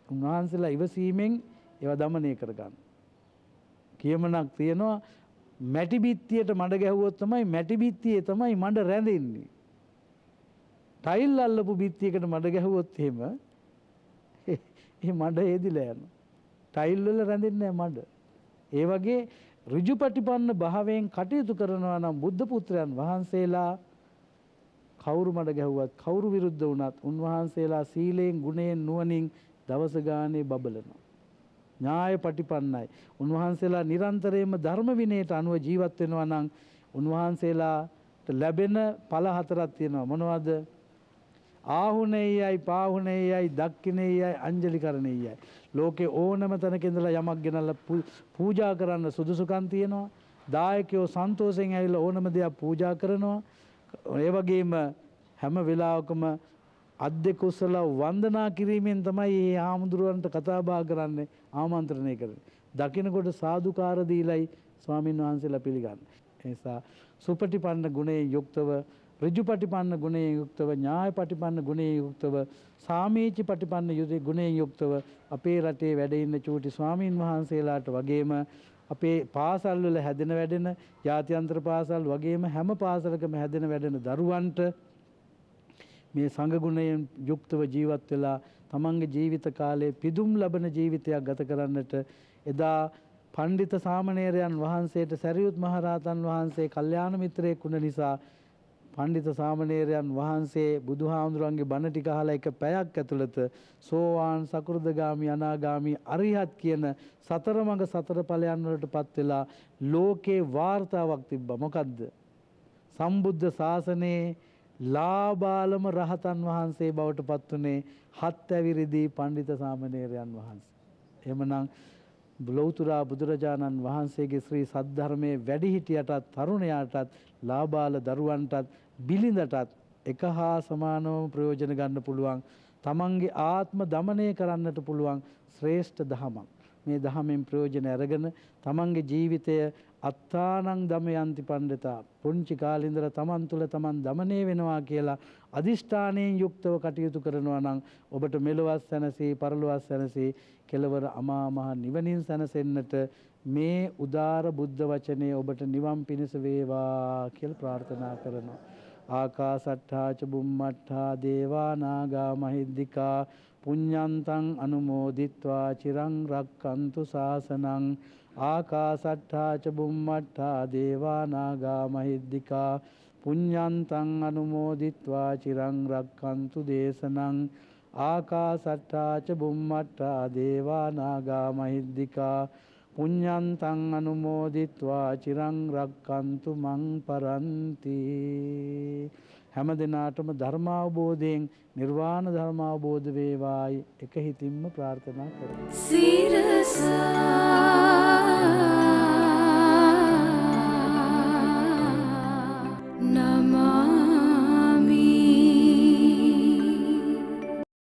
උන්වහන්සේලා ඉවසීමෙන් ඒව দমনය කරගන්න. කියමනක් තියෙනවා මැටි බිත්තියට මඩ ගැහුවොත් තමයි මැටි බිත්තියේ තමයි මඩ රැඳෙන්නේ. ටයිල් අල්ලපු බිත්තියකට මඩ ගැහුවොත් එහෙම ඒ මඩ එදිලා යනවා. ටයිල් වල රැඳෙන්නේ නැහැ මඩ. ඒ වගේ ඍජුපටිපන්න භාවයෙන් කටයුතු කරනවා නම් බුද්ධ පුත්‍රයන් වහන්සේලා කවුරු මඩ ගැහුවත් කවුරු විරුද්ධ වුණත් උන්වහන්සේලා සීලයෙන් ගුණයෙන් නුවණින් දවස ගානේ බබලනවා. ඥාය පටිපන්නයි. උන්වහන්සේලා නිරන්තරයෙන්ම ධර්ම විනයට අනුව ජීවත් වෙනවා නම් උන්වහන්සේලාට ලැබෙන ඵල හතරක් තියෙනවා. මොනවද? ආහුනේයයි පාහුනේයයි දක්ඛිනේයයි අංජලිකරණේයයි. ලෝකේ ඕනම තැනක ඉඳලා යමක් ගෙනල්ලා පූජා කරන්න සුදුසුකම් තියෙනවා. දායකයෝ සන්තෝෂයෙන් ඇවිල්ලා ඕනම දෙයක් පූජා කරනවා. ඒ වගේම හැම වෙලාවකම අද්දේ කුසල වන්දනා කිරීමෙන් තමයි මේ ආමුදුරන්ට කතා බහ කරන්නේ, ආමන්ත්‍රණය කරන්නේ. දකින්නකොට සාදුකාර දීලයි ස්වාමින් වහන්සේලා පිළිගන්නේ. ඒ නිසා සුපටිපන්න ගුණයෙන් යුක්තව, ඍජුපටිපන්න ගුණයෙන් යුක්තව, ඥායපටිපන්න ගුණයෙන් යුක්තව, සාමීචි පටිපන්න ගුණයෙන් යුක්තව අපේ රටේ වැඩ ඉන්න චූටි ස්වාමින් වහන්සේලාට වගේම අපේ පාසල් වල හැදෙන වැඩෙන ජාත්‍යන්තර පාසල් වගේම හැම පාසලකම හැදෙන වැඩෙන දරුවන්ට මේ සංඝ ගුණයෙන් යුක්තව ජීවත් වෙලා තමන්ගේ ජීවිත කාලයේ පිදුම් ලබන ජීවිතයක් ගත කරන්නට එදා පඬිත සාමණේරයන් වහන්සේට සරියුත් මහරහතන් වහන්සේ කල්යාණ මිත්‍රයෙක් වුණ නිසා පඬිත සාමණේරයන් වහන්සේ බුදුහාමුදුරන්ගේ බණ ටික අහලා එක පැයක් ඇතුළත සෝවාන් සකෘදගාමි අනාගාමි අරිහත් කියන සතර මඟ සතර ඵලයන් වලටපත් වෙලා ලෝකේ වාර්තාවක් තිබ්බා. මොකද්ද? සම්බුද්ධ ශාසනයේ ලාබාලම රහතන් වහන්සේ බවට පත් උනේ හත් ඇවිරිදී පඬිත සාමණේරයන් වහන්සේ. එහෙමනම් ලෞතුරා බුදුරජාණන් වහන්සේගේ ශ්‍රී සද්ධර්මයේ වැඩිහිටියටත් තරුණයාටත් ලාබාල දරුවන්ටත් බිලිඳටත් එක හා සමානවම ප්‍රයෝජන ගන්න පුළුවන්, තමන්ගේ ආත්ම දමනය කරන්නට පුළුවන් ශ්‍රේෂ්ඨ දහමක්. මේ දහමෙන් ප්‍රයෝජන අරගෙන තමන්ගේ ජීවිතය අත්තානං දමයන්ති පණ්ඩිතා, පුංචි කාලේ ඉඳලා තමන් තුළ තමන් දමනය වෙනවා කියලා අදිෂ්ඨානයෙන් යුක්තව කටයුතු කරනවා නම් ඔබට මෙලොවත් සැනසී පරලොවත් සැනසී කෙලවර අමා මහ නිවනින් සැනසෙන්නට මේ උදාර බුද්ධ වචනේ ඔබට නිවන් පිණිස වේවා කියලා ප්‍රාර්ථනා කරනවා. ආකාසට්ඨා ච බුම්මට්ඨා දේවා නාග මහිද්దికා පුඤ්ඤන්තං අනුමෝදිත්වා චිරං රක්칸තු ශාසනං. ආකාසට්ඨා ච බුම්මට්ඨා දේවා නාග මහිද්దికා පුඤ්ඤන්තං අනුමෝදිත්වා චිරං රක්칸තු දේශනං. ආකාසට්ඨා ච බුම්මට්ඨා දේවා නාග මහිද්దికා පුඤ්ඤන්තං අනුමෝදිත්වා චිරං රක්칸තු මං පරන්ති. හැම දිනාටම ධර්මාවබෝධයෙන් නිර්වාණ ධර්මාවබෝධ වේවායි එක හිතින්ම ප්‍රාර්ථනා කරමි. සිරසා